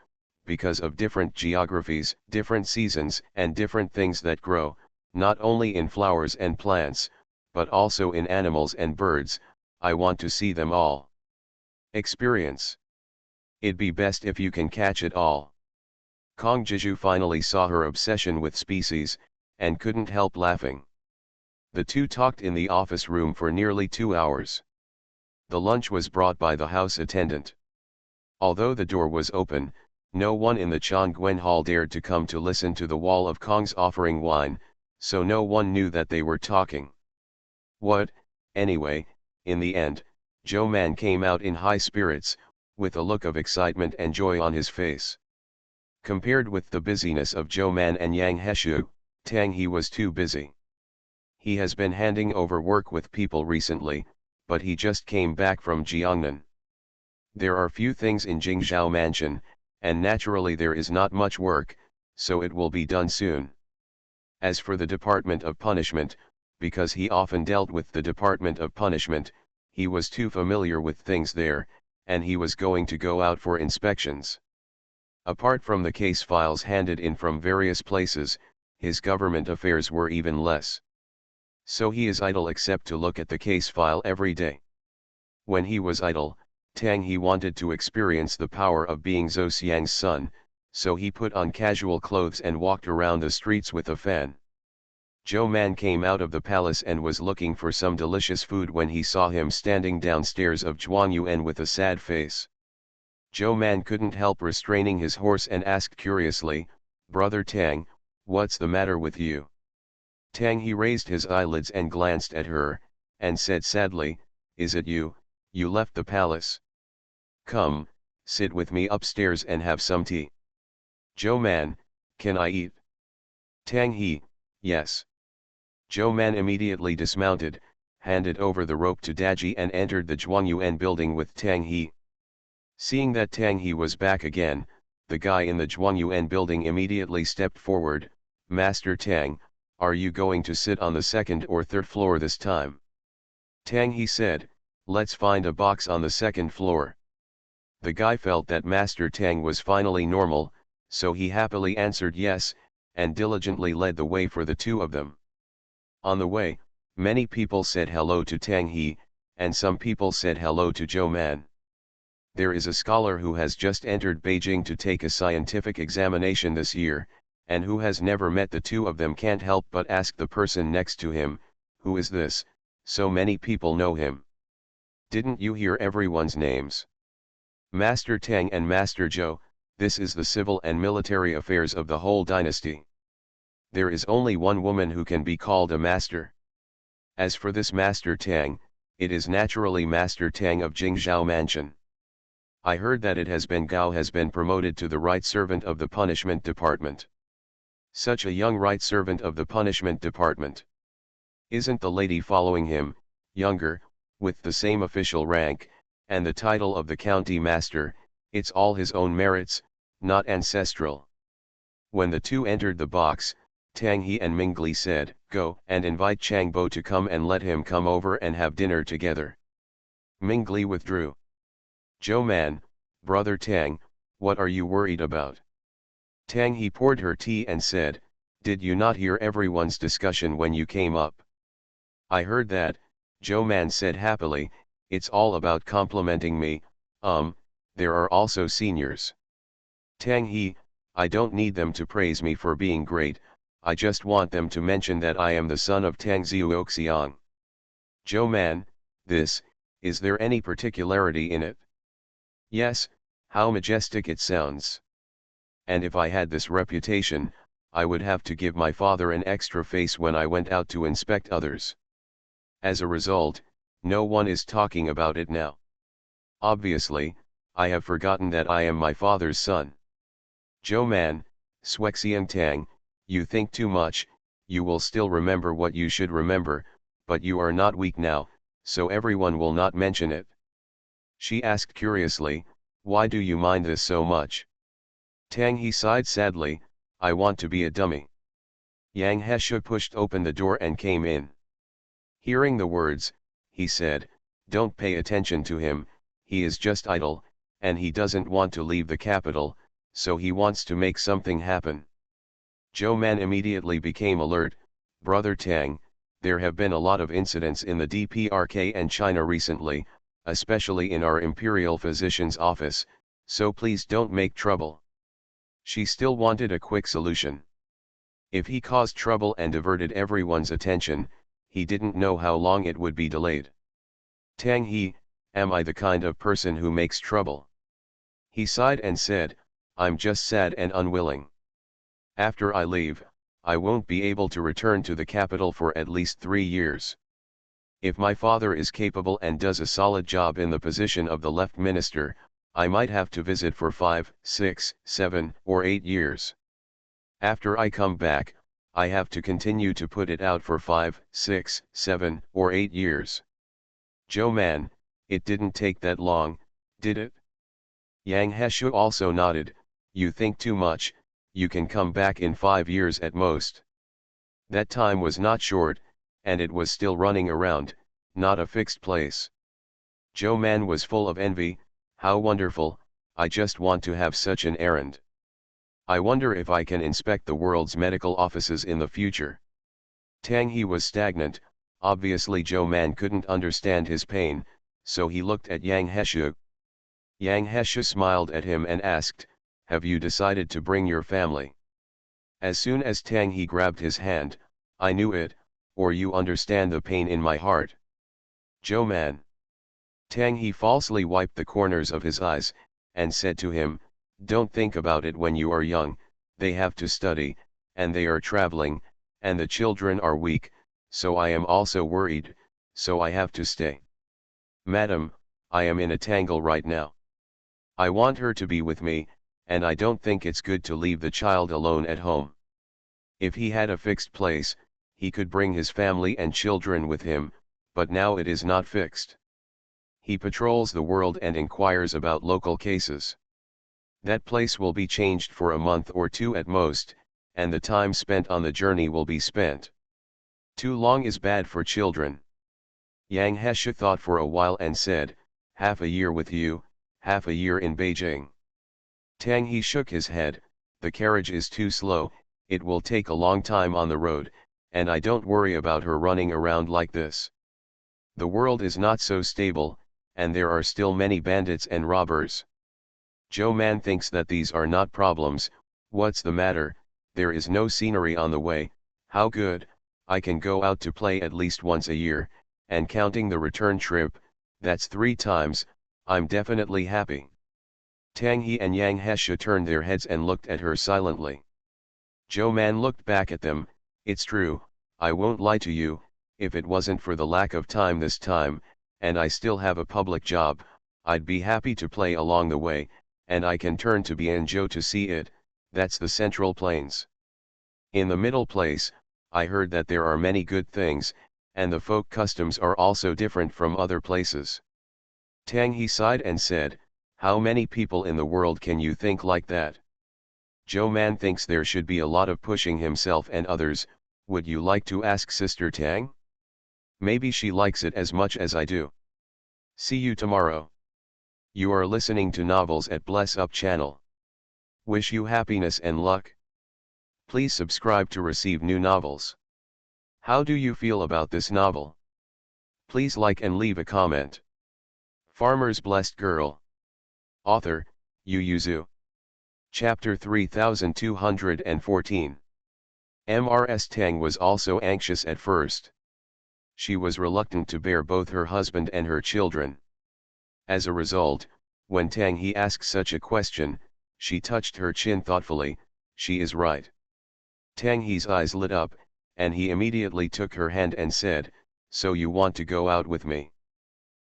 [SPEAKER 1] because of different geographies, different seasons and different things that grow, not only in flowers and plants, but also in animals and birds, I want to see them all. Experience. It'd be best if you can catch it all." Kong Jiju finally saw her obsession with species, and couldn't help laughing. The two talked in the office room for nearly 2 hours. The lunch was brought by the house attendant. Although the door was open, no one in the Chongguan Hall dared to come to listen to the wall of Kongs offering wine, so no one knew that they were talking. Anyway, in the end, Zhou Man came out in high spirits, with a look of excitement and joy on his face. Compared with the busyness of Zhou Man and Yang Heshu, Tang He was too busy. He has been handing over work with people recently, but he just came back from Jiangnan. There are few things in Jingzhou Mansion, and naturally there is not much work, so it will be done soon. As for the Department of Punishment, because he often dealt with the Department of Punishment, he was too familiar with things there, and he was going to go out for inspections. Apart from the case files handed in from various places, his government affairs were even less. So he is idle except to look at the case file every day. When he was idle, Tang He wanted to experience the power of being Zhou Xiang's son, so he put on casual clothes and walked around the streets with a fan. Zhou Man came out of the palace and was looking for some delicious food when he saw him standing downstairs of Zhuangyuan with a sad face. Zhou Man couldn't help restraining his horse and asked curiously, "Brother Tang, what's the matter with you?" Tang He raised his eyelids and glanced at her, and said sadly, "Is it you? You left the palace. Come, sit with me upstairs and have some tea." "Zhou Man, can I eat?" Tang He, "Yes." Zhou Man immediately dismounted, handed over the rope to Daji and entered the Zhuangyuan building with Tang He. Seeing that Tang He was back again, the guy in the Zhuangyuan building immediately stepped forward. "Master Tang, are you going to sit on the second or third floor this time?" Tang He said, "Let's find a box on the second floor." The guy felt that Master Tang was finally normal, so he happily answered yes, and diligently led the way for the two of them. On the way, many people said hello to Tang He, and some people said hello to Zhou Man. There is a scholar who has just entered Beijing to take a scientific examination this year, and who has never met the two of them can't help but ask the person next to him, "Who is this? So many people know him. Didn't you hear everyone's names? Master Tang and Master Zhou, this is the civil and military affairs of the whole dynasty. There is only one woman who can be called a master. As for this Master Tang, it is naturally Master Tang of Jingzhou Mansion. I heard that it has been Gao has been promoted to the right servant of the punishment department. Such a young right servant of the punishment department. Isn't the lady following him, younger, with the same official rank, and the title of the county master? It's all his own merits, not ancestral." When the two entered the box, Tang He and Ming Li said, "Go and invite Chang Bo to come and let him come over and have dinner together." Ming Li withdrew. "Zhou Man, brother Tang, what are you worried about?" Tang He poured her tea and said, "Did you not hear everyone's discussion when you came up?" "I heard that," Zhou Man said happily. "It's all about complimenting me. There are also seniors." Tang He, "I don't need them to praise me for being great, I just want them to mention that I am the son of Tang Zhuoxiang." "Zhou Man, is there any particularity in it?" "Yes, how majestic it sounds. And if I had this reputation, I would have to give my father an extra face when I went out to inspect others. As a result, no one is talking about it now. Obviously, I have forgotten that I am my father's son." "Zhou Man, Shuexiang Tang, you think too much. You will still remember what you should remember, but you are not weak now, so everyone will not mention it." She asked curiously, "Why do you mind this so much?" Tang He sighed sadly, "I want to be a dummy." Yang Heshu pushed open the door and came in. Hearing the words, he said, "Don't pay attention to him, he is just idle, and he doesn't want to leave the capital, so he wants to make something happen." Zhou Man immediately became alert. "Brother Tang, there have been a lot of incidents in the DPRK and China recently, especially in our imperial physician's office, so please don't make trouble." She still wanted a quick solution. If he caused trouble and diverted everyone's attention, he didn't know how long it would be delayed. "Tang He, am I the kind of person who makes trouble?" He sighed and said, "I'm just sad and unwilling. After I leave, I won't be able to return to the capital for at least 3 years. If my father is capable and does a solid job in the position of the left minister, I might have to visit for 5, 6, 7, or 8 years. After I come back, I have to continue to put it out for 5, 6, 7, or 8 years. Zhou Man, it didn't take that long, did it?" Yang Heshu also nodded, "You think too much, you can come back in 5 years at most." That time was not short, and it was still running around, not a fixed place. Zhou Man was full of envy. "How wonderful, I just want to have such an errand. I wonder if I can inspect the world's medical offices in the future." Tang He was stagnant. Obviously Zhou Man couldn't understand his pain, so he looked at Yang Heshu. Yang Heshu smiled at him and asked, "Have you decided to bring your family?" As soon as Tang He grabbed his hand, "I knew it, or you understand the pain in my heart." "Zhou Man." Tang He falsely wiped the corners of his eyes, and said to him, "Don't think about it when you are young, they have to study, and they are traveling, and the children are weak, so I am also worried, so I have to stay. Madam, I am in a tangle right now. I want her to be with me, and I don't think it's good to leave the child alone at home. If he had a fixed place, he could bring his family and children with him, but now it is not fixed." He patrols the world and inquires about local cases. That place will be changed for a month or two at most, and the time spent on the journey will be spent. Too long is bad for children. Yang Hesha thought for a while and said, half a year with you, half a year in Beijing. Tang He shook his head, the carriage is too slow, it will take a long time on the road, and I don't worry about her running around like this. The world is not so stable, and there are still many bandits and robbers. Zhou Man thinks that these are not problems. What's the matter? There is no scenery on the way. How good, I can go out to play at least once a year, and counting the return trip, that's 3 times, I'm definitely happy. Tang He and Yang Hesha turned their heads and looked at her silently. Zhou Man looked back at them. It's true, I won't lie to you, if it wasn't for the lack of time this time, and I still have a public job, I'd be happy to play along the way, and I can turn to Bianzhou to see it, that's the Central Plains. In the middle place, I heard that there are many good things, and the folk customs are also different from other places. Tang He sighed and said, how many people in the world can you think like that? Zhou Man thinks there should be a lot of pushing himself and others. Would you like to ask Sister Tang? Maybe she likes it as much as I do. See you tomorrow. You are listening to Novels at Bless Up channel. Wish you happiness and luck. Please subscribe to receive new novels. How do you feel about this novel? Please like and leave a comment. Farmer's Blessed Girl. Author, Yu Yuzu. Chapter 3214. Ms. Tang was also anxious at first. She was reluctant to bear both her husband and her children. As a result, when Tang He asked such a question, she touched her chin thoughtfully. She is right. Tang He's eyes lit up, and he immediately took her hand and said, so you want to go out with me?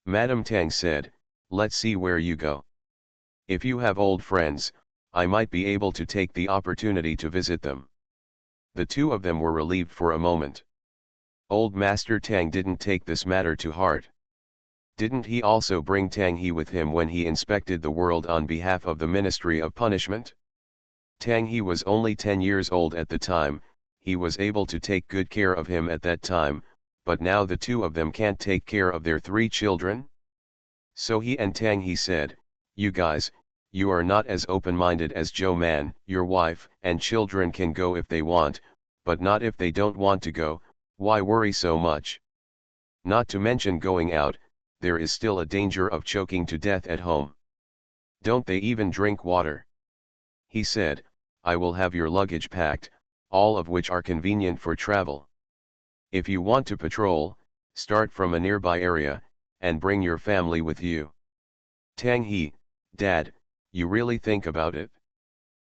[SPEAKER 1] Madam Tang said, let's see where you go. If you have old friends, I might be able to take the opportunity to visit them. The two of them were relieved for a moment. Old Master Tang didn't take this matter to heart. Didn't he also bring Tang He with him when he inspected the world on behalf of the Ministry of Punishment? Tang He was only 10 years old at the time, he was able to take good care of him at that time, but now the two of them can't take care of their 3 children? So he and Tang He said, you guys, you are not as open-minded as Zhou Man. Your wife and children can go if they want, but not if they don't want to go. Why worry so much? Not to mention going out, there is still a danger of choking to death at home. Don't they even drink water? He said, I will have your luggage packed, all of which are convenient for travel. If you want to patrol, start from a nearby area, and bring your family with you. Tang He, Dad, you really think about it?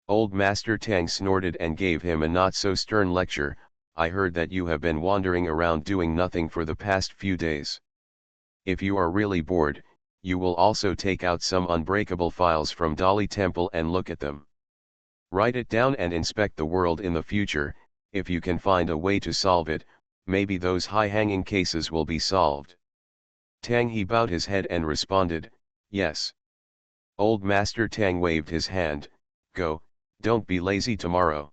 [SPEAKER 1] Old Master Tang snorted and gave him a not-so-stern lecture. I heard that you have been wandering around doing nothing for the past few days. If you are really bored, you will also take out some unbreakable files from Dali Temple and look at them. Write it down and inspect the world in the future. If you can find a way to solve it, maybe those high-hanging cases will be solved. Tang He bowed his head and responded, yes. Old Master Tang waved his hand, go, don't be lazy tomorrow.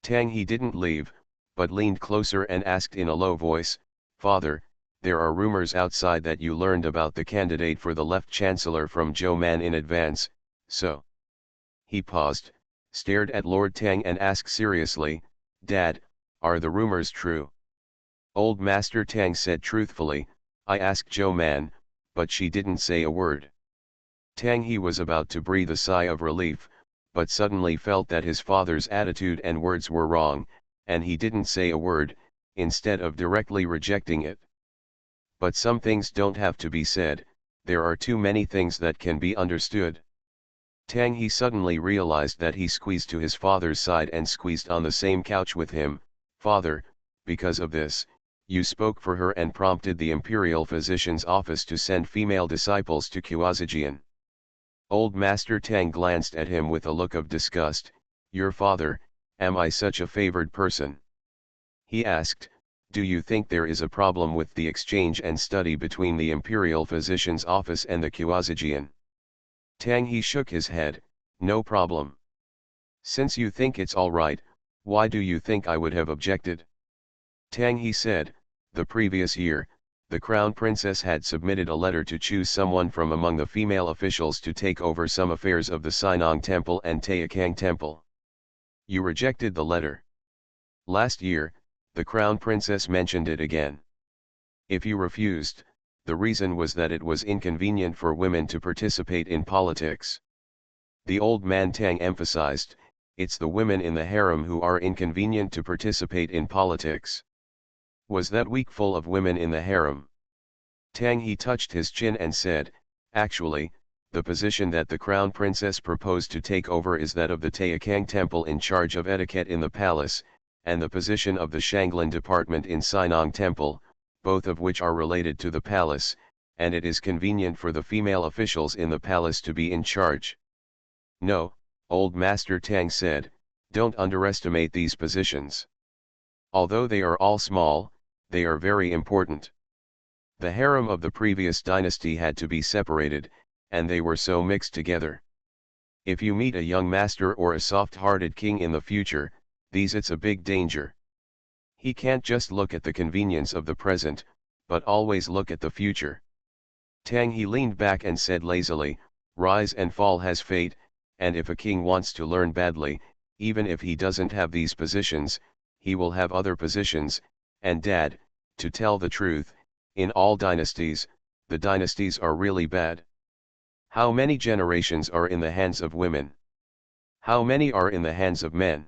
[SPEAKER 1] Tang He didn't leave, but leaned closer and asked in a low voice, Father, there are rumors outside that you learned about the candidate for the Left Chancellor from Zhou Man in advance, so. He paused, stared at Lord Tang and asked seriously, Dad, are the rumors true? Old Master Tang said truthfully, I asked Zhou Man, but she didn't say a word. Tang He was about to breathe a sigh of relief, but suddenly felt that his father's attitude and words were wrong, and he didn't say a word, instead of directly rejecting it. But some things don't have to be said, there are too many things that can be understood. Tang He suddenly realized that he squeezed to his father's side and squeezed on the same couch with him. Father, because of this, you spoke for her and prompted the imperial physician's office to send female disciples to Quazijian. Old Master Tang glanced at him with a look of disgust. Your father, am I such a favored person? He asked, Do you think there is a problem with the exchange and study between the imperial physician's office and the Kuazijian? Tang He shook his head. No problem. Since you think it's all right, why do you think I would have objected? Tang He said, the previous year, the crown princess had submitted a letter to choose someone from among the female officials to take over some affairs of the Sinong Temple and Taikang Temple. You rejected the letter. Last year, the crown princess mentioned it again. If you refused, the reason was that it was inconvenient for women to participate in politics. The old man Tang emphasized, it's the women in the harem who are inconvenient to participate in politics. Was that week full of women in the harem? Tang He touched his chin and said, actually, the position that the crown princess proposed to take over is that of the Taikang Temple in charge of etiquette in the palace, and the position of the Shanglin department in Sinong Temple, both of which are related to the palace, and it is convenient for the female officials in the palace to be in charge. No, old Master Tang said, don't underestimate these positions. Although they are all small, they are very important. The harem of the previous dynasty had to be separated, and they were so mixed together. If you meet a young master or a soft-hearted king in the future, it's a big danger. He can't just look at the convenience of the present, but always look at the future. Tang He leaned back and said lazily, rise and fall has fate, and if a king wants to learn badly, even if he doesn't have these positions, he will have other positions, and Dad, to tell the truth, in all dynasties, the dynasties are really bad. How many generations are in the hands of women? How many are in the hands of men?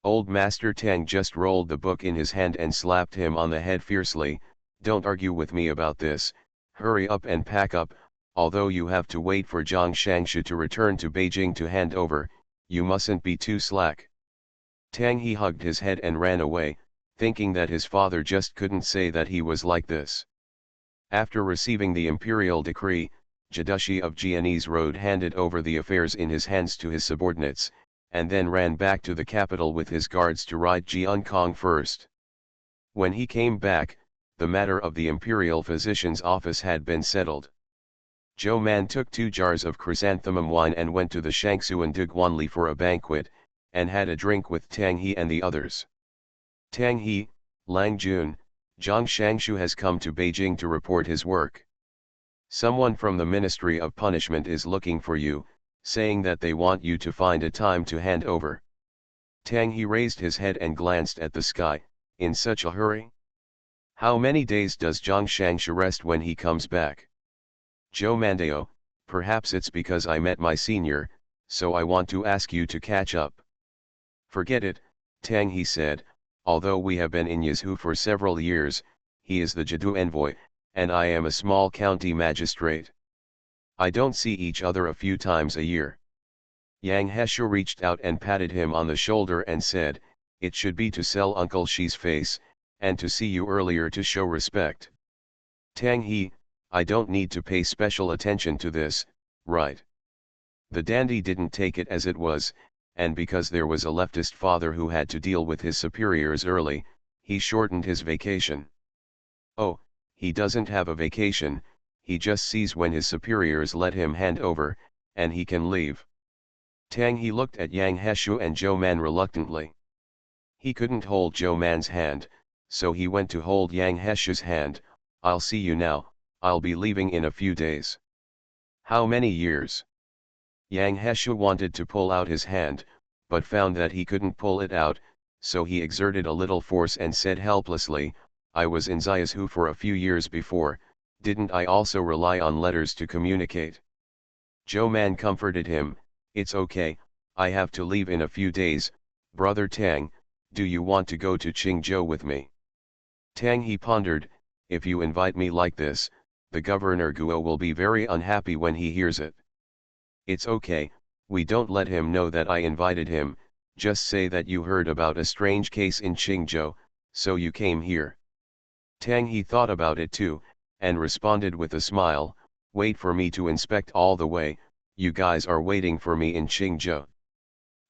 [SPEAKER 1] Old Master Tang just rolled the book in his hand and slapped him on the head fiercely. Don't argue with me about this, hurry up and pack up, although you have to wait for Zhang Shangshu to return to Beijing to hand over, you mustn't be too slack. Tang He hugged his head and ran away, thinking that his father just couldn't say that he was like this. After receiving the imperial decree, Jadushi of Jianese Road handed over the affairs in his hands to his subordinates, and then ran back to the capital with his guards to ride Jiankong first. When he came back, the matter of the imperial physician's office had been settled. Zhou Man took 2 jars of chrysanthemum wine and went to the Shangsuan de Guanli for a banquet, and had a drink with Tang He and the others. Tang He, Lang Jun, Zhang Shangshu has come to Beijing to report his work. Someone from the Ministry of Punishment is looking for you, saying that they want you to find a time to hand over. Tang He raised his head and glanced at the sky, in such a hurry? How many days does Zhang Shangshu rest when he comes back? Zhou Mandao, perhaps it's because I met my senior, so I want to ask you to catch up. Forget it, Tang He said, although we have been in Yazhu for several years, he is the Jadu envoy, and I am a small county magistrate. I don't see each other a few times a year. Yang Heshu reached out and patted him on the shoulder and said, it should be to sell Uncle Shi's face, and to see you earlier to show respect. Tang He, I don't need to pay special attention to this, right? The dandy didn't take it as it was, and because there was a leftist father who had to deal with his superiors early, he shortened his vacation. Oh, he doesn't have a vacation, he just sees when his superiors let him hand over, and he can leave. Tang He looked at Yang Heshu and Zhou Man reluctantly. He couldn't hold Zhou Man's hand, so he went to hold Yang Heshu's hand. I'll see you now, I'll be leaving in a few days. How many years? Yang Heshu wanted to pull out his hand, but found that he couldn't pull it out, so he exerted a little force and said helplessly, I was in Xiaohu for a few years before, didn't I also rely on letters to communicate? Zhou Man comforted him, it's okay, I have to leave in a few days, brother Tang, do you want to go to Qingzhou with me? Tang He pondered, if you invite me like this, the governor Guo will be very unhappy when he hears it. It's okay, we don't let him know that I invited him, just say that you heard about a strange case in Qingzhou, so you came here. Tang He thought about it too, and responded with a smile, wait for me to inspect all the way, you guys are waiting for me in Qingzhou.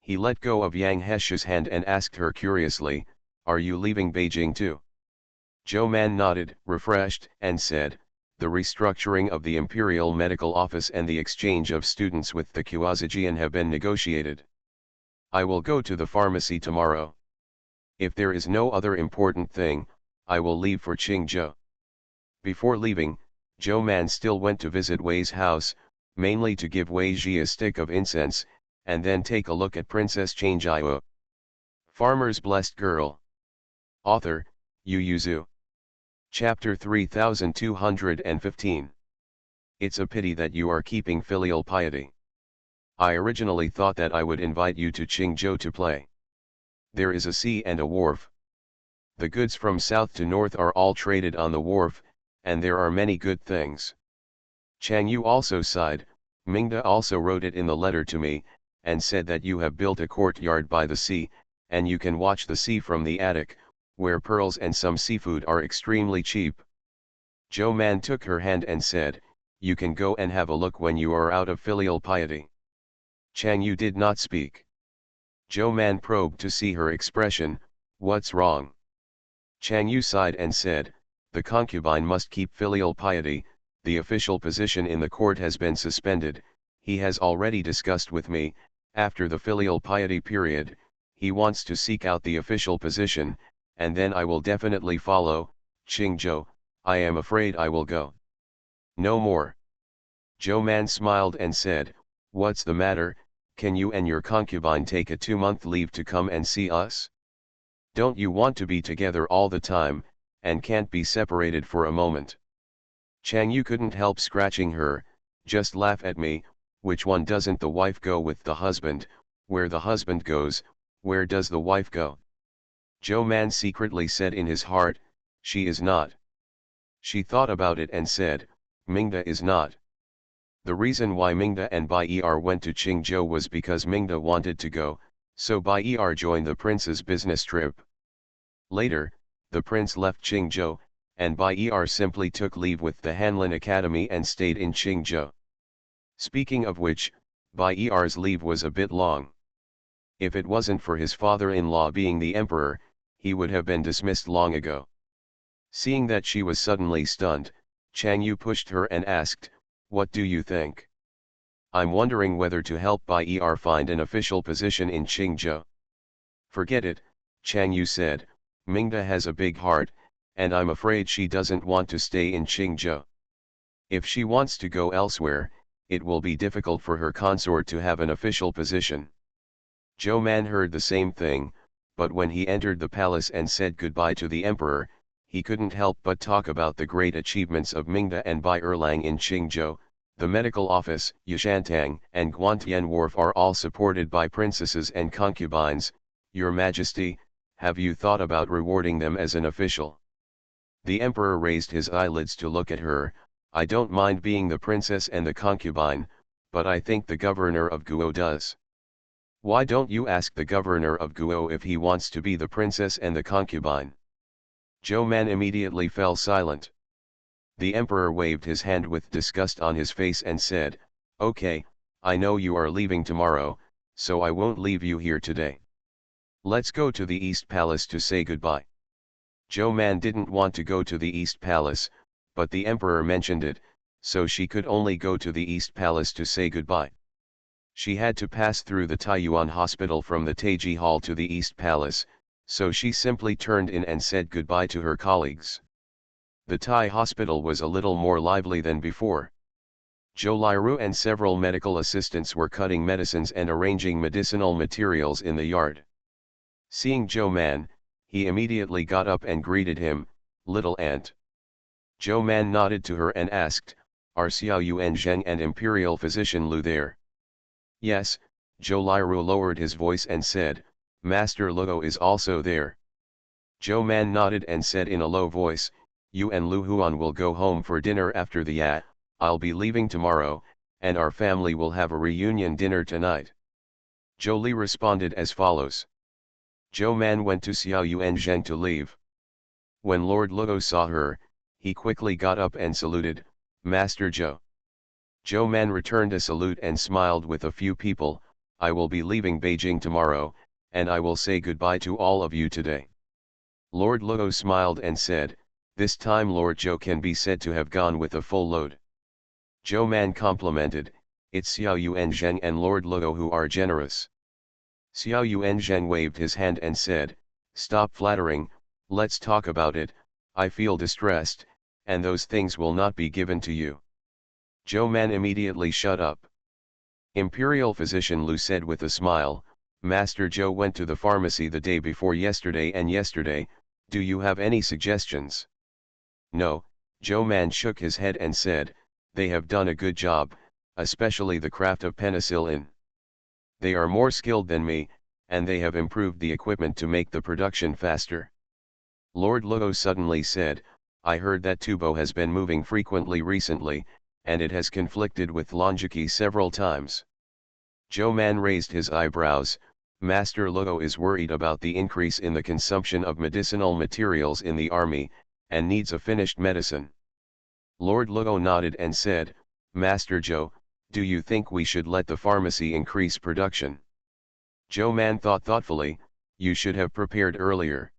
[SPEAKER 1] He let go of Yang Heshu's hand and asked her curiously, are you leaving Beijing too? Zhou Man nodded, refreshed, and said, the restructuring of the Imperial Medical Office and the exchange of students with the Kuazijian have been negotiated. I will go to the pharmacy tomorrow. If there is no other important thing, I will leave for Qingzhou. Before leaving, Zhou Man still went to visit Wei's house, mainly to give Wei Ji a stick of incense, and then take a look at Princess Changjiu. Farmer's Blessed Girl. Author, Yu Yuzu. Chapter 3215. It's a pity that you are keeping filial piety. I originally thought that I would invite you to Qingzhou to play. There is a sea and a wharf. The goods from south to north are all traded on the wharf, and there are many good things. Chang Yu also sighed. Mingda also wrote it in the letter to me, and said that you have built a courtyard by the sea, and you can watch the sea from the attic, where pearls and some seafood are extremely cheap. Zhou Man took her hand and said, you can go and have a look when you are out of filial piety. Chang Yu did not speak. Zhou Man probed to see her expression. What's wrong? Chang Yu sighed and said, the concubine must keep filial piety, the official position in the court has been suspended, he has already discussed with me, after the filial piety period, he wants to seek out the official position, and then I will definitely follow. Qingzhou, I am afraid I will go. No more. Zhou Man smiled and said, what's the matter, can you and your concubine take a 2-month leave to come and see us? Don't you want to be together all the time, and can't be separated for a moment? Chang Yu couldn't help scratching her, just laugh at me, which one doesn't the wife go with the husband, where the husband goes, where does the wife go? Zhou Man secretly said in his heart, she is not. She thought about it and said, Mingda is not. The reason why Mingda and Bai Er went to Qingzhou was because Mingda wanted to go, so Bai Er joined the prince's business trip. Later, the prince left Qingzhou, and Bai Er simply took leave with the Hanlin Academy and stayed in Qingzhou. Speaking of which, Bai Er's leave was a bit long. If it wasn't for his father-in-law being the emperor, he would have been dismissed long ago. Seeing that she was suddenly stunned, Chang Yu pushed her and asked, what do you think? I'm wondering whether to help Bai Er find an official position in Qingzhou. Forget it, Chang Yu said, Mingda has a big heart, and I'm afraid she doesn't want to stay in Qingzhou. If she wants to go elsewhere, it will be difficult for her consort to have an official position. Zhou Man heard the same thing, but when he entered the palace and said goodbye to the emperor, he couldn't help but talk about the great achievements of Mingda and Bai Erlang in Qingzhou. The medical office, Yishantang, and Guantian Wharf are all supported by princesses and concubines. Your Majesty, have you thought about rewarding them as an official? The emperor raised his eyelids to look at her. I don't mind being the princess and the concubine, but I think the governor of Guo does. Why don't you ask the governor of Guo if he wants to be the princess and the concubine? Zhou Man immediately fell silent. The emperor waved his hand with disgust on his face and said, okay, I know you are leaving tomorrow, so I won't leave you here today. Let's go to the East Palace to say goodbye. Zhou Man didn't want to go to the East Palace, but the emperor mentioned it, so she could only go to the East Palace to say goodbye. She had to pass through the Taiyuan Hospital from the Taiji Hall to the East Palace, so she simply turned in and said goodbye to her colleagues. The Tai Hospital was a little more lively than before. Zhou Liru and several medical assistants were cutting medicines and arranging medicinal materials in the yard. Seeing Zhou Man, he immediately got up and greeted him, little aunt. Zhou Man nodded to her and asked, are Xiao Yuan Zheng and Imperial Physician Lu there? Yes, Zhou Liru lowered his voice and said, Master Luo is also there. Zhou Man nodded and said in a low voice, you and Lu Huan will go home for dinner after the I'll be leaving tomorrow, and our family will have a reunion dinner tonight. Zhou Li responded as follows. Zhou Man went to Xiao Yuan Zheng to leave. When Lord Luo saw her, he quickly got up and saluted, Master Zhou. Zhou Man returned a salute and smiled with a few people, I will be leaving Beijing tomorrow, and I will say goodbye to all of you today. Lord Luo smiled and said, This time Lord Zhou can be said to have gone with a full load. Zhou Man complimented, it's Xiao Yuanzheng and Lord Luo who are generous. Xiao Yuanzheng waved his hand and said, stop flattering, let's talk about it, I feel distressed, and those things will not be given to you. Zhou Man immediately shut up. Imperial physician Lu said with a smile, Master Zhou went to the pharmacy the day before yesterday and yesterday, do you have any suggestions? No, Zhou Man shook his head and said, they have done a good job, especially the craft of penicillin. They are more skilled than me, and they have improved the equipment to make the production faster. Lord Luo suddenly said, I heard that Tubo has been moving frequently recently, and it has conflicted with Lonjiki several times. Zhou Man raised his eyebrows, Master Luo is worried about the increase in the consumption of medicinal materials in the army, and needs a finished medicine. Lord Luo nodded and said, Master Zhou, do you think we should let the pharmacy increase production? Zhou Man thought thoughtfully, you should have prepared earlier.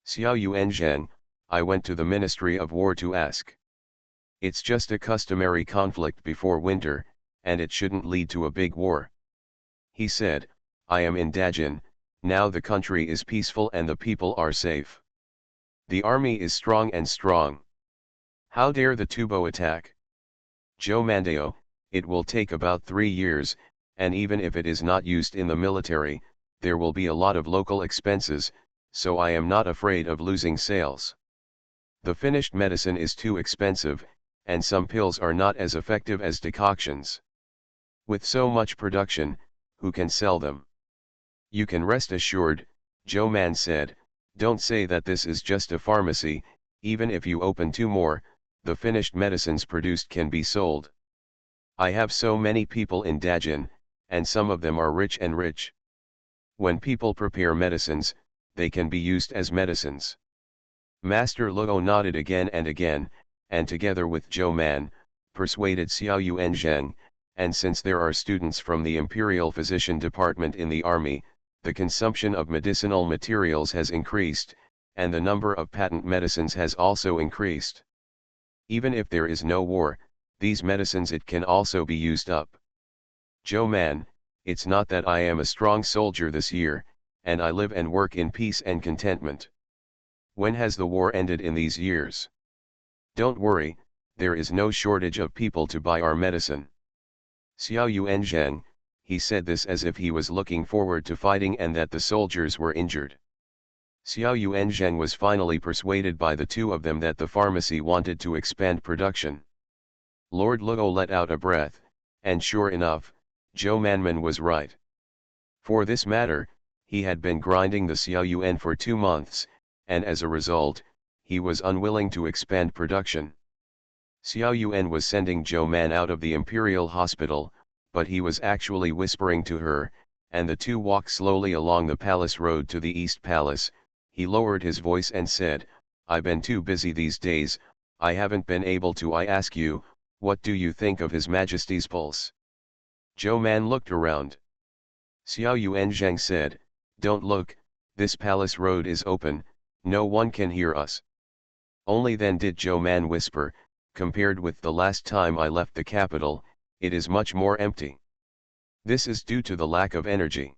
[SPEAKER 1] Xiao Yuanzheng, I went to the Ministry of War to ask. It's just a customary conflict before winter, and it shouldn't lead to a big war. He said, I am in Dajin, now the country is peaceful and the people are safe. The army is strong and strong. How dare the Tubo attack? Zhou Mandao, it will take about 3 years, and even if it is not used in the military, there will be a lot of local expenses, so I am not afraid of losing sales. The finished medicine is too expensive, and some pills are not as effective as decoctions. With so much production, who can sell them? You can rest assured, Zhou Man said, don't say that this is just a pharmacy, even if you open 2 more, the finished medicines produced can be sold. I have so many people in Dajin, and some of them are rich and rich. When people prepare medicines, they can be used as medicines. Master Luo nodded again, and together with Zhou Man, persuaded Xiao Yuanzheng, and since there are students from the Imperial Physician Department in the army, the consumption of medicinal materials has increased, and the number of patent medicines has also increased. Even if there is no war, these medicines it can also be used up. Zhou Man, it's not that I am a strong soldier this year, and I live and work in peace and contentment. When has the war ended in these years? Don't worry, there is no shortage of people to buy our medicine. Xiao Yuanzheng, he said this as if he was looking forward to fighting and that the soldiers were injured. Xiao Yuanzheng was finally persuaded by the 2 of them that the pharmacy wanted to expand production. Lord Luo let out a breath, and sure enough, Zhou Manman was right. For this matter, he had been grinding the Xiao Yuan for 2 months, and as a result, he was unwilling to expand production. Xiao Yuan was sending Zhou Man out of the Imperial Hospital, but he was actually whispering to her, and the 2 walked slowly along the palace road to the East Palace. He lowered his voice and said, I've been too busy these days, I haven't been able to. I ask you, what do you think of His Majesty's pulse? Zhou Man looked around. Xiao Yuanzheng said, don't look, this palace road is open, no one can hear us. Only then did Zhou Man whisper, compared with the last time I left the capital, it is much more empty. This is due to the lack of energy.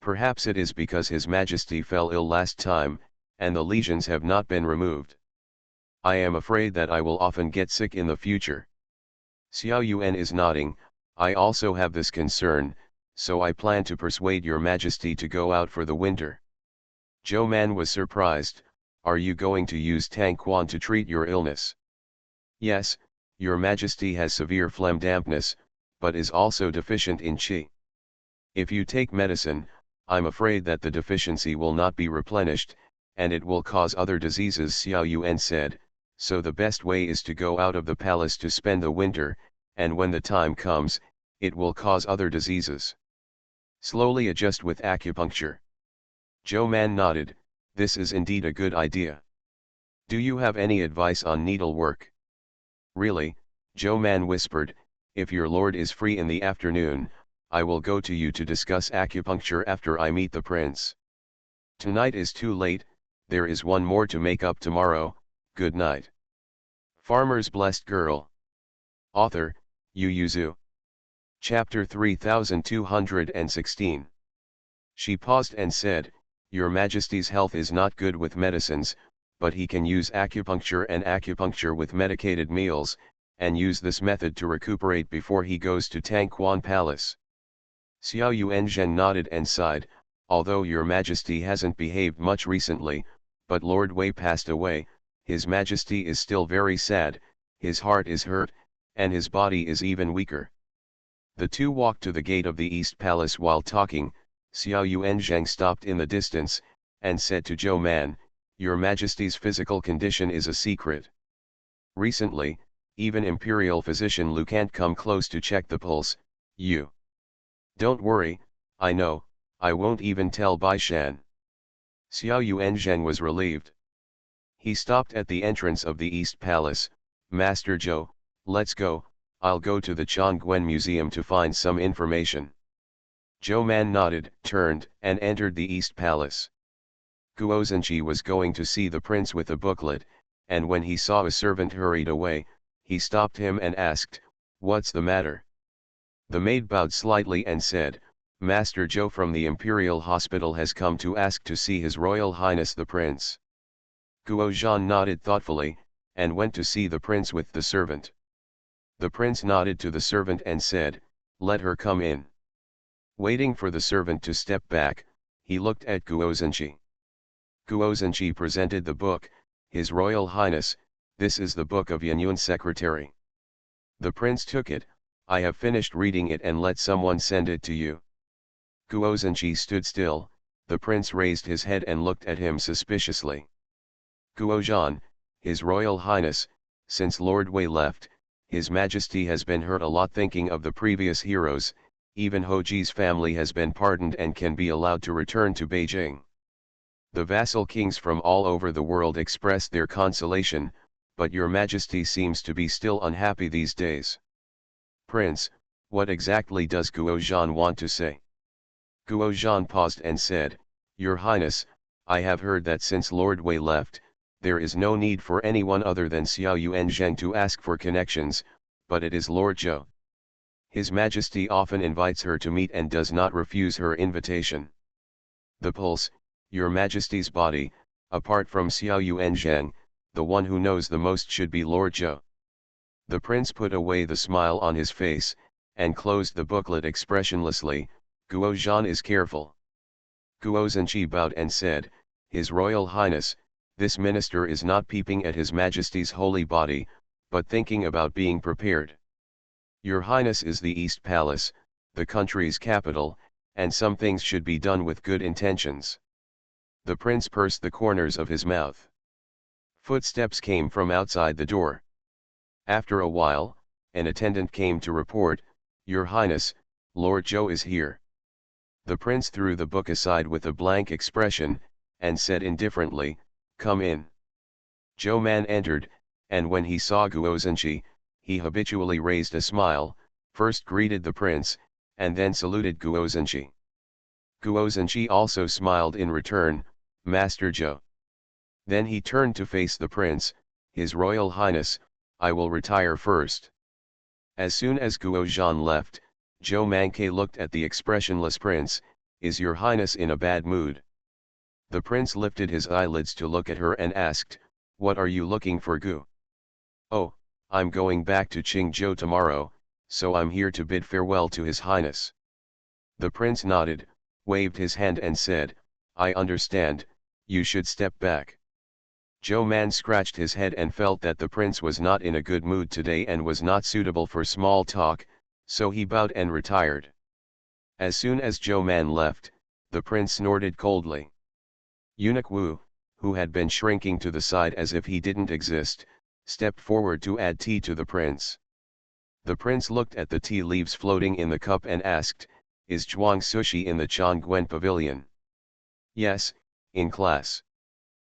[SPEAKER 1] Perhaps it is because His Majesty fell ill last time, and the lesions have not been removed. I am afraid that I will often get sick in the future. Xiao Yuan is nodding, I also have this concern, so I plan to persuade Your Majesty to go out for the winter. Zhou Man was surprised, are you going to use Tang Quan to treat your illness? Yes, Your Majesty has severe phlegm dampness, but is also deficient in qi. If you take medicine, I'm afraid that the deficiency will not be replenished, and it will cause other diseases, Xiao Yuan said, so the best way is to go out of the palace to spend the winter, and when the time comes, it will cause other diseases. Slowly adjust with acupuncture. Zhou Man nodded, this is indeed a good idea. Do you have any advice on needlework? Really, Zhou Man whispered, if your lord is free in the afternoon, I will go to you to discuss acupuncture after I meet the prince. Tonight is too late, there is one more to make up tomorrow, Good night. Farmer's Blessed Girl. Author, Yu Zhu. Chapter 3216. She paused and said, Your Majesty's health is not good with medicines, but he can use acupuncture and acupuncture with medicated meals, and use this method to recuperate before he goes to Tangquan Palace. Xiao Yuanzheng nodded and sighed, although your Majesty hasn't behaved much recently, but Lord Wei passed away, His Majesty is still very sad, his heart is hurt, and his body is even weaker. The two walked to the gate of the East Palace while talking. Xiao Yuanzheng stopped in the distance, and said to Zhou Man, Your Majesty's physical condition is a secret. Recently, even Imperial Physician Lu can't come close to check the pulse. You. Don't worry, I know, I won't even tell Bai Shan. Xiao Yuanzheng was relieved. He stopped at the entrance of the East Palace. Master Zhou, let's go, I'll go to the Chongguan Museum to find some information. Zhou Man nodded, turned, and entered the East Palace. Guo Zhenji was going to see the prince with a booklet, and when he saw a servant hurried away, he stopped him and asked, What's the matter? The maid bowed slightly and said, Master Zhou from the Imperial Hospital has come to ask to see His Royal Highness the Prince. Guo Zhan nodded thoughtfully, and went to see the prince with the servant. The prince nodded to the servant and said, Let her come in. Waiting for the servant to step back, he looked at Guo Zhenji. Guo Zhenji presented the book, His Royal Highness, this is the book of Yanyuan's secretary. The prince took it, I have finished reading it and let someone send it to you. Guo Zhenji stood still, the prince raised his head and looked at him suspiciously. Guo Zhan, His Royal Highness, since Lord Wei left, His Majesty has been hurt a lot thinking of the previous heroes, even Hoji's family has been pardoned and can be allowed to return to Beijing. The vassal kings from all over the world expressed their consolation, but your Majesty seems to be still unhappy these days. Prince, what exactly does Guo Zhan want to say? Guo Zhan paused and said, Your Highness, I have heard that since Lord Wei left, there is no need for anyone other than Xiao Yuanzheng to ask for connections, but it is Lord Zhou. His Majesty often invites her to meet and does not refuse her invitation. The pulse, Your Majesty's body, apart from Xiao Yuanzheng, the one who knows the most should be Lord Zhou. The prince put away the smile on his face, and closed the booklet expressionlessly. Guo Zhan is careful. Guo Zhenji bowed and said, His Royal Highness, this minister is not peeping at His Majesty's holy body, but thinking about being prepared. Your Highness is the East Palace, the country's capital, and some things should be done with good intentions. The prince pursed the corners of his mouth. Footsteps came from outside the door. After a while, an attendant came to report, Your Highness, Lord Zhou is here. The prince threw the book aside with a blank expression, and said indifferently, Come in. Zhou Man entered, and when he saw Guo Zhenji, he habitually raised a smile, first greeted the prince, and then saluted Guo Zhenji. Guo Zhenji also smiled in return, Master Zhou. Then he turned to face the prince, His Royal Highness, I will retire first. As soon as Guo Zhan left, Zhou Manke looked at the expressionless prince, Is Your Highness in a bad mood? The prince lifted his eyelids to look at her and asked, What are you looking for, Gu? Oh, I'm going back to Qingzhou tomorrow, so I'm here to bid farewell to His Highness. The prince nodded, waved his hand and said, I understand, you should step back. Zhou Man scratched his head and felt that the prince was not in a good mood today and was not suitable for small talk, so he bowed and retired. As soon as Zhou Man left, the prince snorted coldly. Eunuch Wu, who had been shrinking to the side as if he didn't exist, stepped forward to add tea to the prince. The prince looked at the tea leaves floating in the cup and asked, Is Zhuang Sushi in the Chongguan Pavilion? Yes, in class.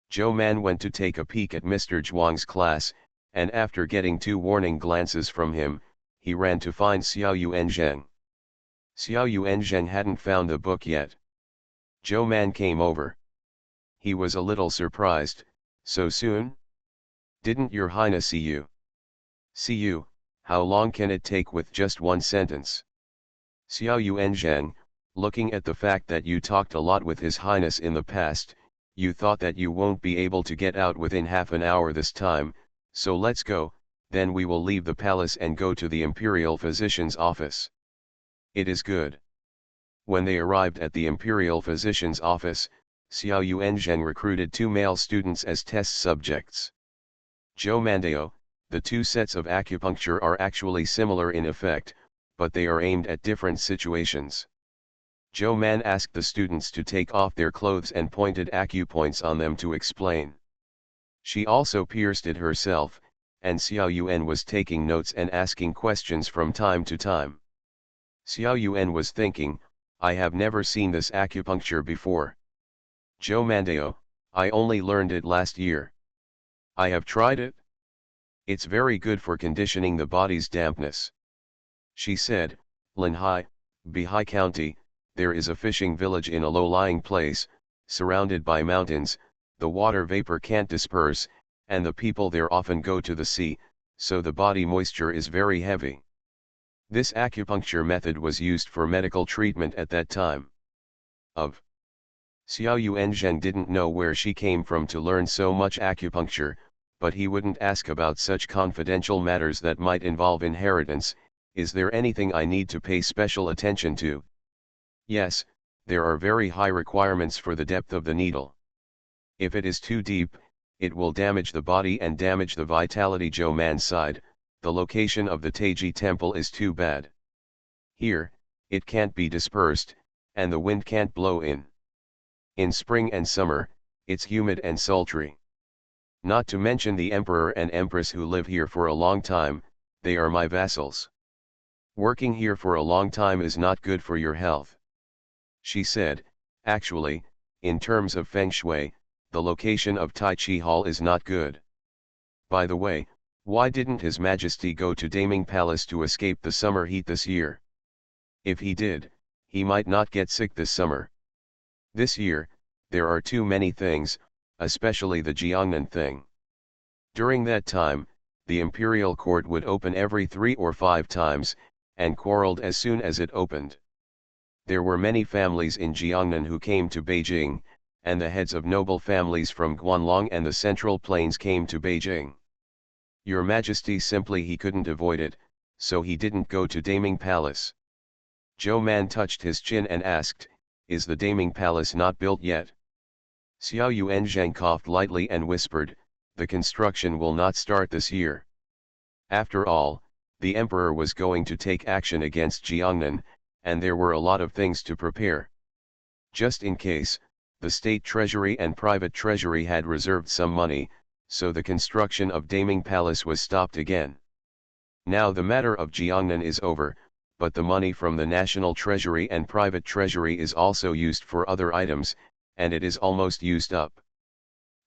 [SPEAKER 1] Zhou Man went to take a peek at Mr. Zhuang's class, and after getting 2 warning glances from him, he ran to find Xiao Yuanzheng. Xiao Yuanzheng hadn't found the book yet. Zhou Man came over. He was a little surprised, so soon? Didn't your highness see you? See you, how long can it take with just one sentence? Xiao Yuanzhang, looking at the fact that you talked a lot with his highness in the past, you thought that you won't be able to get out within half an hour this time, so let's go, then we will leave the palace and go to the imperial physician's office. It is good. When they arrived at the imperial physician's office, Xiao Yuanzheng recruited 2 male students as test subjects. Zhou Mandao, the 2 sets of acupuncture are actually similar in effect, but they are aimed at different situations. Zhou Man asked the students to take off their clothes and pointed acupoints on them to explain. She also pierced it herself, and Xiao Yuan was taking notes and asking questions from time to time. Xiao Yuan was thinking, I have never seen this acupuncture before. Zhou Mandao, I only learned it last year. I have tried it. It's very good for conditioning the body's dampness. She said, Linhai, Bihai County, there is a fishing village in a low-lying place, surrounded by mountains, the water vapor can't disperse, and the people there often go to the sea, so the body moisture is very heavy. This acupuncture method was used for medical treatment at that time. Xiao Yuanzheng didn't know where she came from to learn so much acupuncture, but he wouldn't ask about such confidential matters that might involve inheritance. Is there anything I need to pay special attention to? Yes, there are very high requirements for the depth of the needle. If it is too deep, it will damage the body and damage the vitality. Zhou Man sighed, the location of the Taiji temple is too bad. Here, it can't be dispersed, and the wind can't blow in. In spring and summer, it's humid and sultry. Not to mention the emperor and empress who live here for a long time, they are my vassals. Working here for a long time is not good for your health. She said, actually, in terms of feng shui, the location of Tai Chi Hall is not good. By the way, why didn't His Majesty go to Daming Palace to escape the summer heat this year? If he did, he might not get sick this summer. This year, there are too many things, especially the Jiangnan thing. During that time, the imperial court would open every 3 or 5 times, and quarreled as soon as it opened. There were many families in Jiangnan who came to Beijing, and the heads of noble families from Guanlong and the Central Plains came to Beijing. Your Majesty simply he couldn't avoid it, so he didn't go to Daming Palace. Zhou Man touched his chin and asked, is the Daming Palace not built yet? Xiao Yuanzhang coughed lightly and whispered, the construction will not start this year. After all, the emperor was going to take action against Jiangnan, and there were a lot of things to prepare. Just in case, the state treasury and private treasury had reserved some money, so the construction of Daming Palace was stopped again. Now the matter of Jiangnan is over, but the money from the national treasury and private treasury is also used for other items, and it is almost used up.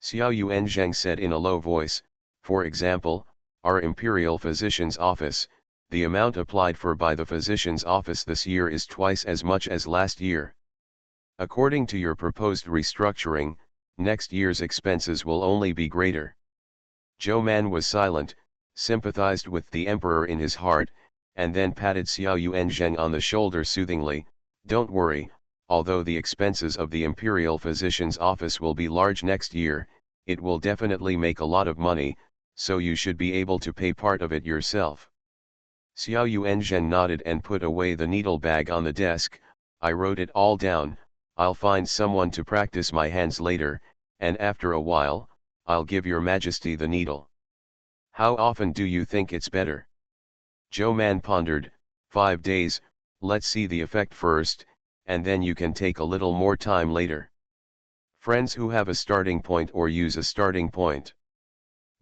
[SPEAKER 1] Xiao Yuanzhang said in a low voice, for example, our imperial physician's office, the amount applied for by the physician's office this year is twice as much as last year. According to your proposed restructuring, next year's expenses will only be greater. Zhou Man was silent, sympathized with the emperor in his heart, and then patted Xiao Yuanzheng on the shoulder soothingly, don't worry, although the expenses of the imperial physician's office will be large next year, it will definitely make a lot of money, so you should be able to pay part of it yourself. Xiao Yuanzheng nodded and put away the needle bag on the desk. I wrote it all down, I'll find someone to practice my hands later, and after a while, I'll give your Majesty the needle. How often do you think it's better? Zhou Man pondered, 5 days, let's see the effect first, and then you can take a little more time later. Friends who have a starting point or use a starting point.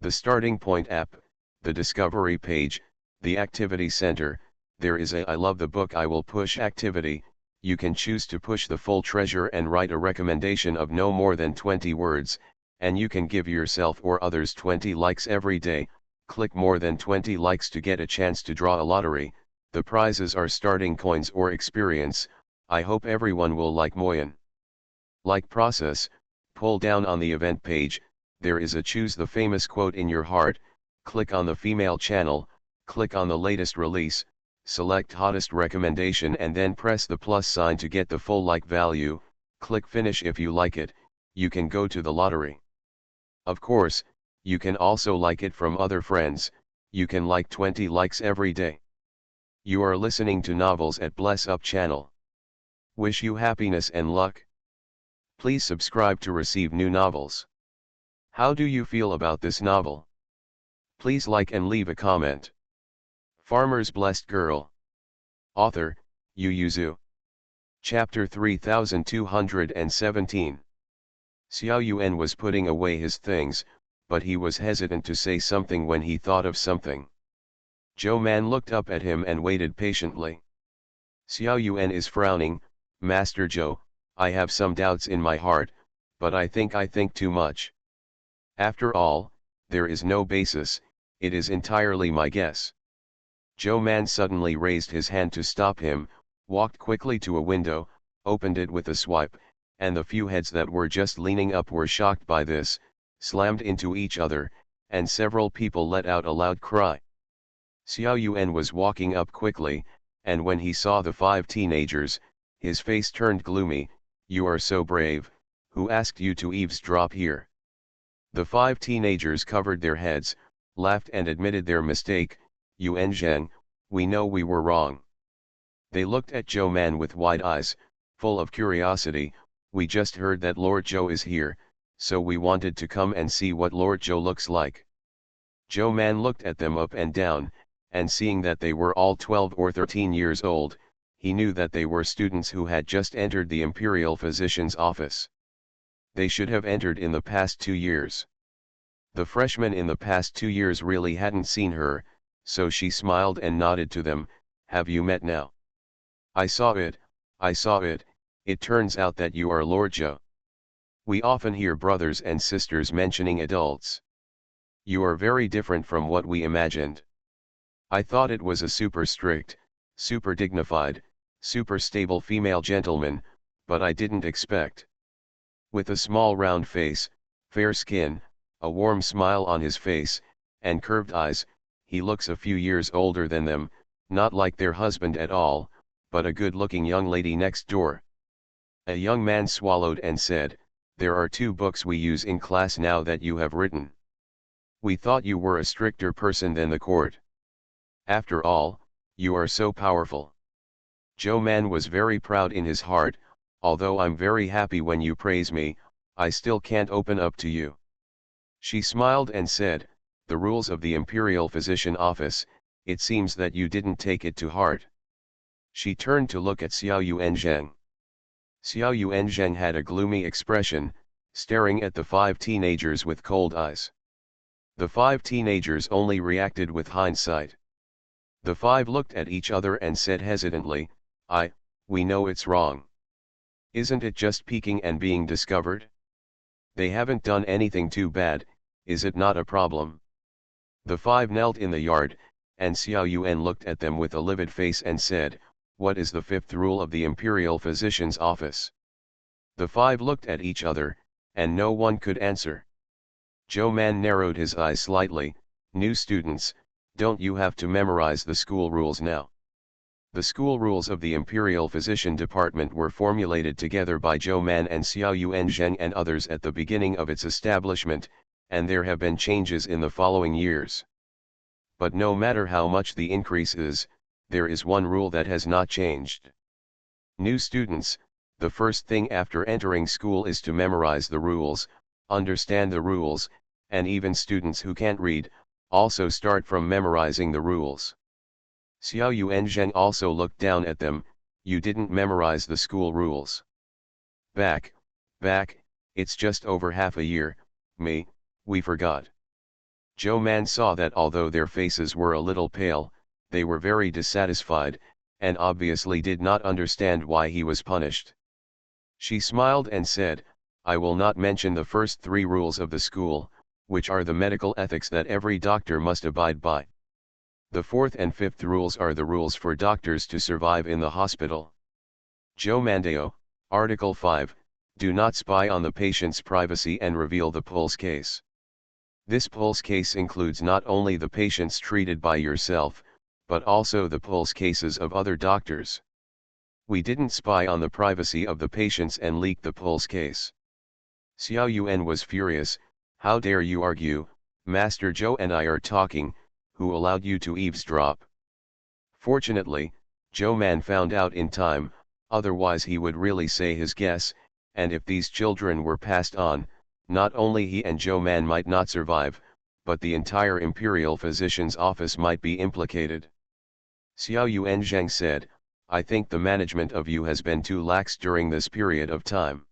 [SPEAKER 1] The starting point app, the discovery page, the activity center, there is a I love the book I will push activity. You can choose to push the full treasure and write a recommendation of no more than 20 words, and you can give yourself or others 20 likes every day. Click more than 20 likes to get a chance to draw a lottery. The prizes are starting coins or experience. I hope everyone will like Moyen. Like process, pull down on the event page, there is a choose the famous quote in your heart, click on the female channel, click on the latest release, select hottest recommendation and then press the plus sign to get the full like value, click finish if you like it, you can go to the lottery. Of course, you can also like it from other friends, you can like 20 likes every day. You are listening to Novels at Bless Up channel. Wish you happiness and luck. Please subscribe to receive new novels. How do you feel about this novel? Please like and leave a comment. Farmer's Blessed Girl. Author, Yu Yuzu. Chapter 3217. Xiao Yuan was putting away his things, but he was hesitant to say something when he thought of something. Zhou Man looked up at him and waited patiently. Xiao Yuan is frowning, Master Zhou, I have some doubts in my heart, but I think too much. After all, there is no basis, it is entirely my guess. Zhou Man suddenly raised his hand to stop him, walked quickly to a window, opened it with a swipe, and the few heads that were just leaning up were shocked by this, slammed into each other, and several people let out a loud cry. Xiao Yuan was walking up quickly, and when he saw the 5 teenagers, his face turned gloomy. You are so brave, who asked you to eavesdrop here? The 5 teenagers covered their heads, laughed and admitted their mistake. Yuan Zheng, we know we were wrong. They looked at Zhou Man with wide eyes, full of curiosity. We just heard that Lord Zhou is here, so we wanted to come and see what Lord Zhou looks like. Zhou Man looked at them up and down, and seeing that they were all 12 or 13 years old, he knew that they were students who had just entered the imperial physician's office. They should have entered in the past 2 years. The freshmen in the past 2 years really hadn't seen her, so she smiled and nodded to them. Have you met now? I saw it, it turns out that you are Lord Zhou. We often hear brothers and sisters mentioning adults. You are very different from what we imagined. I thought it was a super strict, super dignified, super stable female gentleman, but I didn't expect. With a small round face, fair skin, a warm smile on his face, and curved eyes, he looks a few years older than them, not like their husband at all, but a good-looking young lady next door. A young man swallowed and said, there are 2 books we use in class now that you have written. We thought you were a stricter person than the court. After all, you are so powerful. Zhou Man was very proud in his heart. Although I'm very happy when you praise me, I still can't open up to you. She smiled and said, the rules of the Imperial Physician Office, it seems that you didn't take it to heart. She turned to look at Xiao Yuanzheng. Xiao Yuanzheng had a gloomy expression, staring at the 5 teenagers with cold eyes. The 5 teenagers only reacted with hindsight. The 5 looked at each other and said hesitantly, we know it's wrong. Isn't it just peeking and being discovered? They haven't done anything too bad, is it not a problem? The 5 knelt in the yard, and Xiao Yuan looked at them with a livid face and said, what is the 5th rule of the Imperial Physician's Office? The 5 looked at each other, and no one could answer. Zhou Man narrowed his eyes slightly. New students, don't you have to memorize the school rules now? The school rules of the Imperial Physician Department were formulated together by Zhou Man and Xiao Yuanzheng and others at the beginning of its establishment, and there have been changes in the following years. But no matter how much the increase is, there is one rule that has not changed. New students, the first thing after entering school is to memorize the rules, understand the rules, and even students who can't read, also start from memorizing the rules. Xiao Yuanzheng also looked down at them. You didn't memorize the school rules. Back, it's just over half a year, we forgot. Zhou Man saw that although their faces were a little pale, they were very dissatisfied, and obviously did not understand why he was punished. She smiled and said, I will not mention the first 3 rules of the school, which are the medical ethics that every doctor must abide by. The 4th and 5th rules are the rules for doctors to survive in the hospital. Zhou Mandeo, Article 5, do not spy on the patient's privacy and reveal the pulse case. This pulse case includes not only the patients treated by yourself, but also the pulse cases of other doctors. We didn't spy on the privacy of the patients and leak the pulse case. Xiao Yuan was furious. How dare you argue, Master Zhou and I are talking, who allowed you to eavesdrop? Fortunately, Zhou Man found out in time, otherwise he would really say his guess, and if these children were passed on, not only he and Zhou Man might not survive, but the entire imperial physician's office might be implicated. Xiao Yuan Zheng said, I think the management of you has been too lax during this period of time.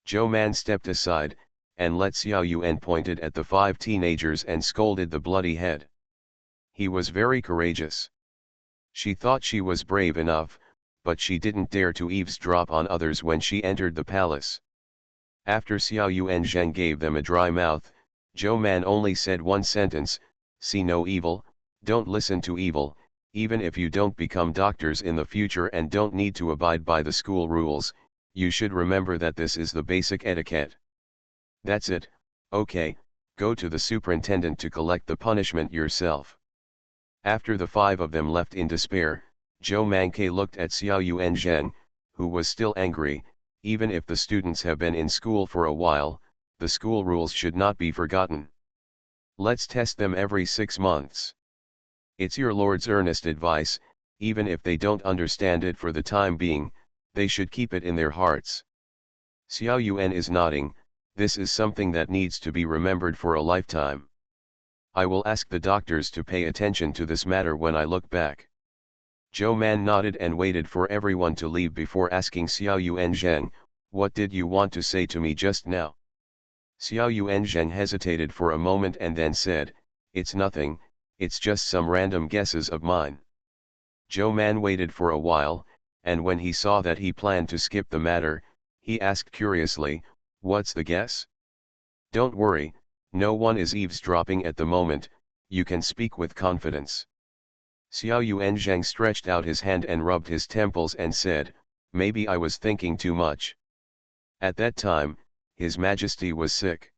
[SPEAKER 1] Zhou Man stepped aside, and let Xiao Yuan pointed at the 5 teenagers and scolded the bloody head. He was very courageous. She thought she was brave enough, but she didn't dare to eavesdrop on others when she entered the palace. After Xiao Yuan Zheng gave them a dry mouth, Zhou Man only said one sentence, see no evil, don't listen to evil, even if you don't become doctors in the future and don't need to abide by the school rules, you should remember that this is the basic etiquette. That's it, okay, go to the superintendent to collect the punishment yourself. After the 5 of them left in despair, Zhou Manke looked at Xiao Yuan Zheng, who was still angry. Even if the students have been in school for a while, the school rules should not be forgotten. Let's test them every 6 months. It's your lord's earnest advice, even if they don't understand it for the time being, they should keep it in their hearts. Xiao Yuan is nodding, this is something that needs to be remembered for a lifetime. I will ask the doctors to pay attention to this matter when I look back. Zhou Man nodded and waited for everyone to leave before asking Xiao Yuan Zheng, what did you want to say to me just now? Xiao Yuan Zheng hesitated for a moment and then said, it's nothing, it's just some random guesses of mine. Zhou Man waited for a while, and when he saw that he planned to skip the matter, he asked curiously, what's the guess? Don't worry, no one is eavesdropping at the moment, you can speak with confidence. Xiao Yuan Zheng stretched out his hand and rubbed his temples and said, maybe I was thinking too much. At that time, His Majesty was sick.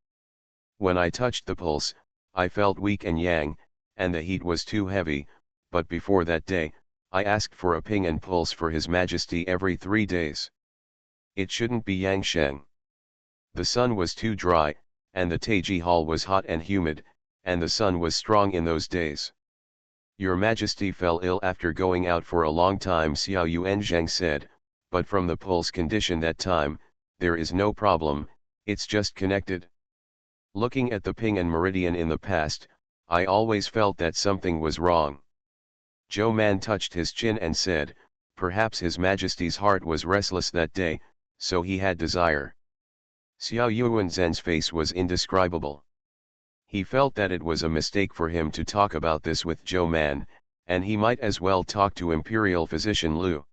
[SPEAKER 1] When I touched the pulse, I felt weak and yang, and the heat was too heavy, but before that day, I asked for a ping and pulse for His Majesty every 3 days. It shouldn't be yang sheng. The sun was too dry, and the Taiji Hall was hot and humid, and the sun was strong in those days. Your Majesty fell ill after going out for a long time, Xiao Yuan Zheng said, but from the pulse condition that time, there is no problem, it's just connected. Looking at the ping and meridian in the past, I always felt that something was wrong. Zhou Man touched his chin and said, perhaps His Majesty's heart was restless that day, so he had desire. Xiao Yuan Zhen's face was indescribable. He felt that it was a mistake for him to talk about this with Zhou Man, and he might as well talk to Imperial Physician Lu.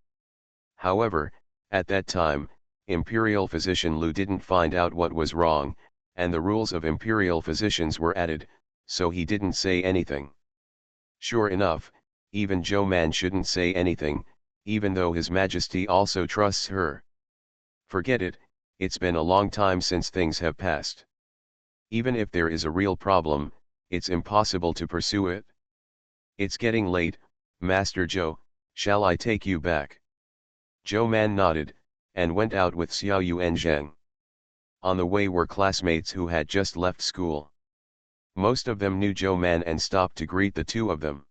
[SPEAKER 1] However, at that time, Imperial Physician Lu didn't find out what was wrong, and the rules of Imperial Physicians were added, so he didn't say anything. Sure enough, even Zhou Man shouldn't say anything, even though His Majesty also trusts her. Forget it, it's been a long time since things have passed. Even if there is a real problem, it's impossible to pursue it. It's getting late, Master Zhou, shall I take you back? Zhou Man nodded, and went out with Xiao Yuan Zheng. On the way were classmates who had just left school. Most of them knew Zhou Man and stopped to greet the 2 of them.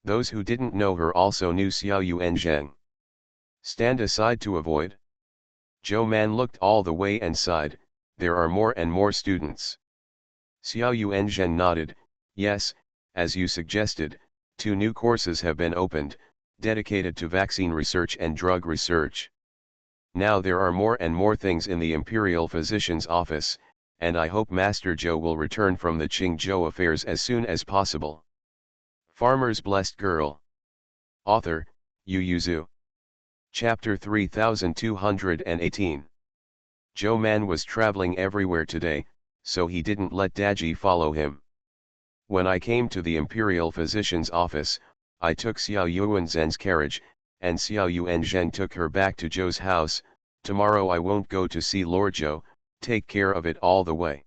[SPEAKER 1] Those who didn't know her also knew Xiao Yuan Zheng. Stand aside to avoid. Zhou Man looked all the way and sighed, there are more and more students. Xiao Yuan Zheng nodded, yes, as you suggested, 2 new courses have been opened, dedicated to vaccine research and drug research. Now there are more and more things in the Imperial Physician's office, and I hope Master Zhou will return from the Qingzhou affairs as soon as possible. Farmer's Blessed Girl. Author, Yu Yuzu. Chapter 3218. Zhou Man was traveling everywhere today, so he didn't let Daji follow him. When I came to the Imperial Physician's office, I took Xiao Yuan Zhen's carriage, and Xiao Yuan Zheng took her back to Zhou's house. Tomorrow I won't go to see Lord Zhou, take care of it all the way.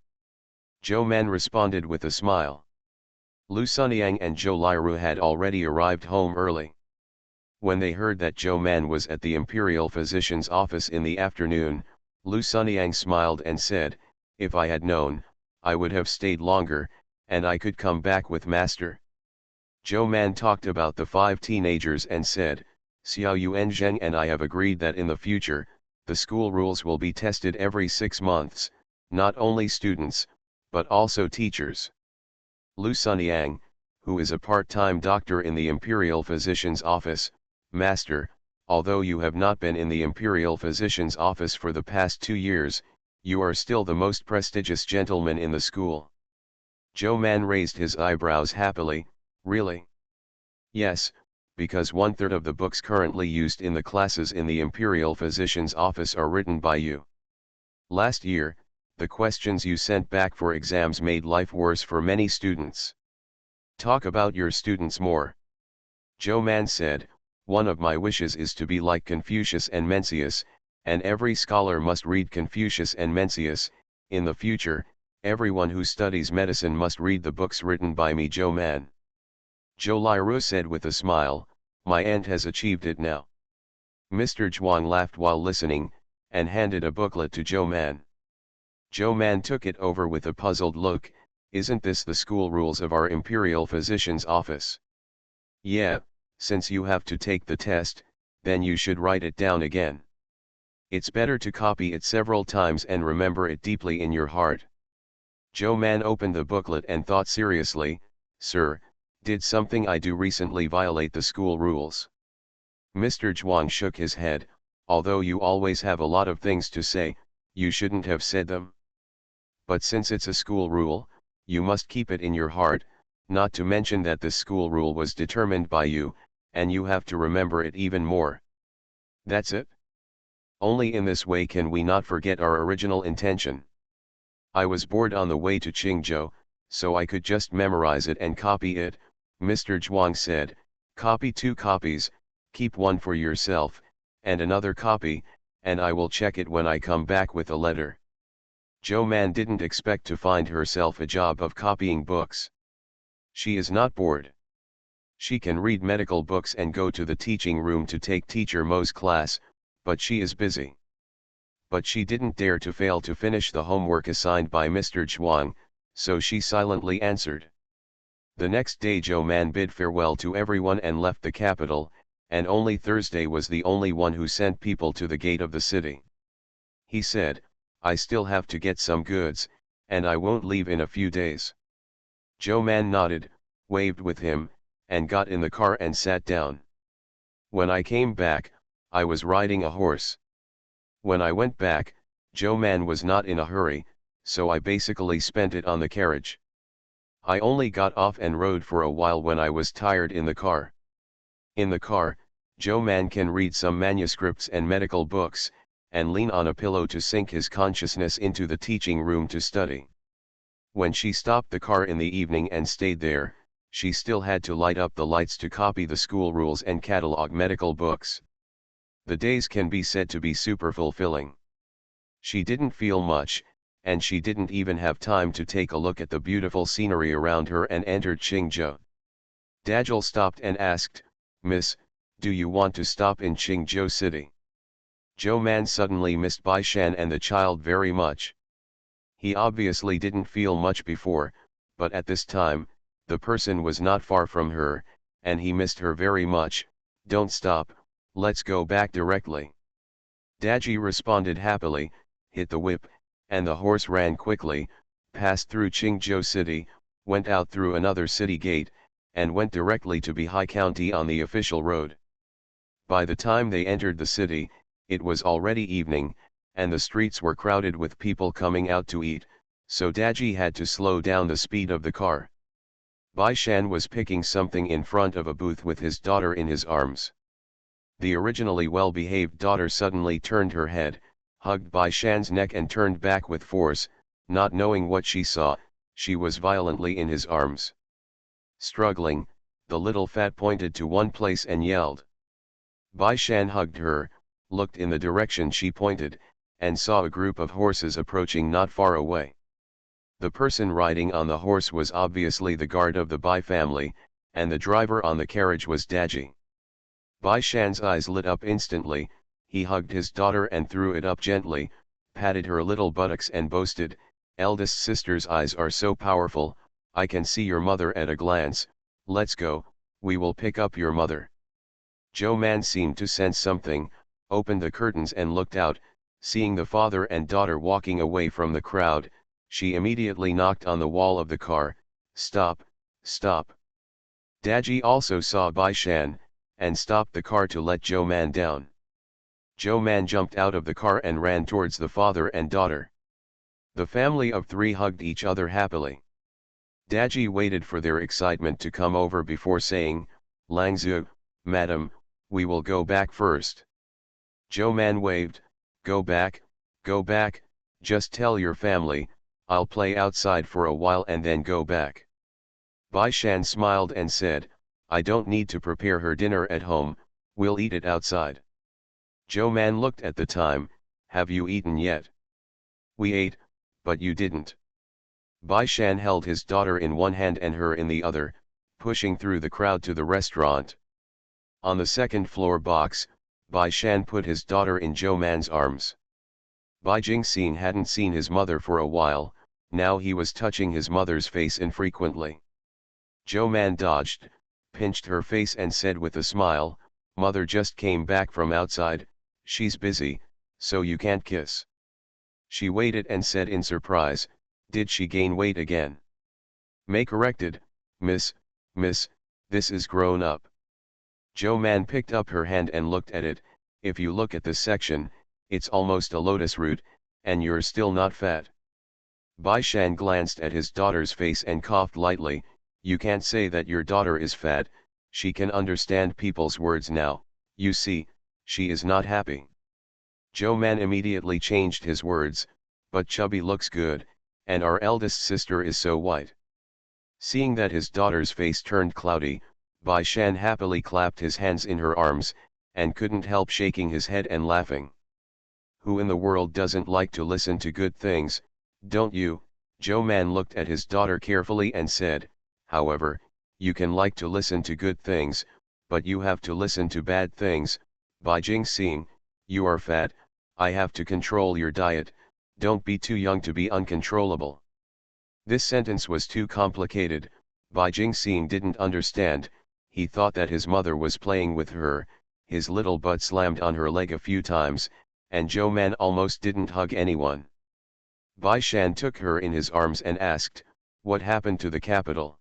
[SPEAKER 1] Zhou Man responded with a smile. Lu Sunyang and Zhou Liru had already arrived home early. When they heard that Zhou Man was at the imperial physician's office in the afternoon, Lu Sunyang smiled and said, "If I had known, I would have stayed longer, and I could come back with master." Zhou Man talked about the 5 teenagers and said, "Xiao Yuanzheng and I have agreed that in the future, the school rules will be tested every 6 months, not only students, but also teachers." Lu Sunyang, who is a part-time doctor in the imperial physician's office, "Master, although you have not been in the imperial physician's office for the past 2 years, you are still the most prestigious gentleman in the school." Zhou Man raised his eyebrows happily. "Really?" "Yes, because 1/3 of the books currently used in the classes in the imperial physician's office are written by you. Last year, the questions you sent back for exams made life worse for many students. Talk about your students more." Zhou Man said, "One of my wishes is to be like Confucius and Mencius, and every scholar must read Confucius and Mencius. In the future, everyone who studies medicine must read the books written by me." Zhou Man. Zhou Liru said with a smile, "My aunt has achieved it now." Mr. Zhuang laughed while listening, and handed a booklet to Zhou Man. Zhou Man took it over with a puzzled look. "Isn't this the school rules of our imperial physician's office?" "Yeah, since you have to take the test, then you should write it down again. It's better to copy it several times and remember it deeply in your heart." Zhou Man opened the booklet and thought seriously, "Sir, did something I do recently violate the school rules?" Mr. Zhuang shook his head. "Although you always have a lot of things to say, you shouldn't have said them. But since it's a school rule, you must keep it in your heart, not to mention that this school rule was determined by you, and you have to remember it even more. That's it. Only in this way can we not forget our original intention. I was bored on the way to Qingzhou, so I could just memorize it and copy it." Mr. Zhuang said, "Copy 2 copies, keep one for yourself, and another copy, and I will check it when I come back with a letter." Zhou Man didn't expect to find herself a job of copying books. She is not bored. She can read medical books and go to the teaching room to take Teacher Mo's class, but she is busy. But she didn't dare to fail to finish the homework assigned by Mr. Zhuang, so she silently answered. The next day Zhou Man bid farewell to everyone and left the capital, and only Thursday was the only one who sent people to the gate of the city. He said, "I still have to get some goods, and I won't leave in a few days." Zhou Man nodded, waved with him, and got in the car and sat down. "When I came back, I was riding a horse. When I went back, Zhou Man was not in a hurry, so I basically spent it on the carriage. I only got off and rode for a while when I was tired in the car. In the car, Zhou Man can read some manuscripts and medical books, and lean on a pillow to sink his consciousness into the teaching room to study. When she stopped the car in the evening and stayed there, she still had to light up the lights to copy the school rules and catalog medical books. The days can be said to be super fulfilling. She didn't feel much, and she didn't even have time to take a look at the beautiful scenery around her and entered Qingzhou. Dajjal stopped and asked, "Miss, do you want to stop in Qingzhou city?" Zhou Man suddenly missed Bai Shan and the child very much. He obviously didn't feel much before, but at this time, the person was not far from her, and he missed her very much. "Don't stop, let's go back directly." Daji responded happily, hit the whip, and the horse ran quickly, passed through Qingzhou city, went out through another city gate, and went directly to Bihai County on the official road. By the time they entered the city, it was already evening, and the streets were crowded with people coming out to eat, so Daji had to slow down the speed of the car. Bai Shan was picking something in front of a booth with his daughter in his arms. The originally well-behaved daughter suddenly turned her head, hugged Bai Shan's neck and turned back with force. Not knowing what she saw, she was violently in his arms. Struggling, the little fat pointed to one place and yelled. Bai Shan hugged her, looked in the direction she pointed, and saw a group of horses approaching not far away. The person riding on the horse was obviously the guard of the Bai family, and the driver on the carriage was Daji. Bai Shan's eyes lit up instantly. He hugged his daughter and threw it up gently, patted her little buttocks and boasted, "Eldest sister's eyes are so powerful, I can see your mother at a glance. Let's go, we will pick up your mother." Joe Man seemed to sense something, opened the curtains and looked out. Seeing the father and daughter walking away from the crowd, she immediately knocked on the wall of the car. "Stop, stop." Daji also saw Bai Shan, and stopped the car to let Joe Man down. Joe Man jumped out of the car and ran towards the father and daughter. The family of three hugged each other happily. Daji waited for their excitement to come over before saying, "Langzu, madam, we will go back first." Joe Man waved, go back, just tell your family, I'll play outside for a while and then go back." Bai Shan smiled and said, "I don't need to prepare her dinner at home, we'll eat it outside." Joe Man looked at the time, "Have you eaten yet?" "We ate, but you didn't." Bai Shan held his daughter in one hand and her in the other, pushing through the crowd to the restaurant. On the second floor box, Bai Shan put his daughter in Joe Man's arms. Bai Jingxing hadn't seen his mother for a while, now he was touching his mother's face infrequently. Joe Man dodged, pinched her face and said with a smile, "Mother just came back from outside, she's busy, so you can't kiss." She waited and said in surprise, "Did she gain weight again?" "May corrected, miss, this is grown up." Joe Man picked up her hand and looked at it. "If you look at this section, it's almost a lotus root, and you're still not fat." Bai Shan glanced at his daughter's face and coughed lightly. "You can't say that your daughter is fat, she can understand people's words now, you see, she is not happy." Joe Man immediately changed his words, "But Chubby looks good, and our eldest sister is so white." Seeing that his daughter's face turned cloudy, Bai Shan happily clapped his hands in her arms, and couldn't help shaking his head and laughing. Who in the world doesn't like to listen to good things, don't you? Joe Man looked at his daughter carefully and said, "However, you can like to listen to good things, but you have to listen to bad things. Bai Jingxing, you are fat, I have to control your diet, don't be too young to be uncontrollable." This sentence was too complicated. Bai Jingxing didn't understand. He thought that his mother was playing with her. His little butt slammed on her leg a few times, and Joe Man almost didn't hug anyone. Bai Shan took her in his arms and asked, "What happened to the capital?"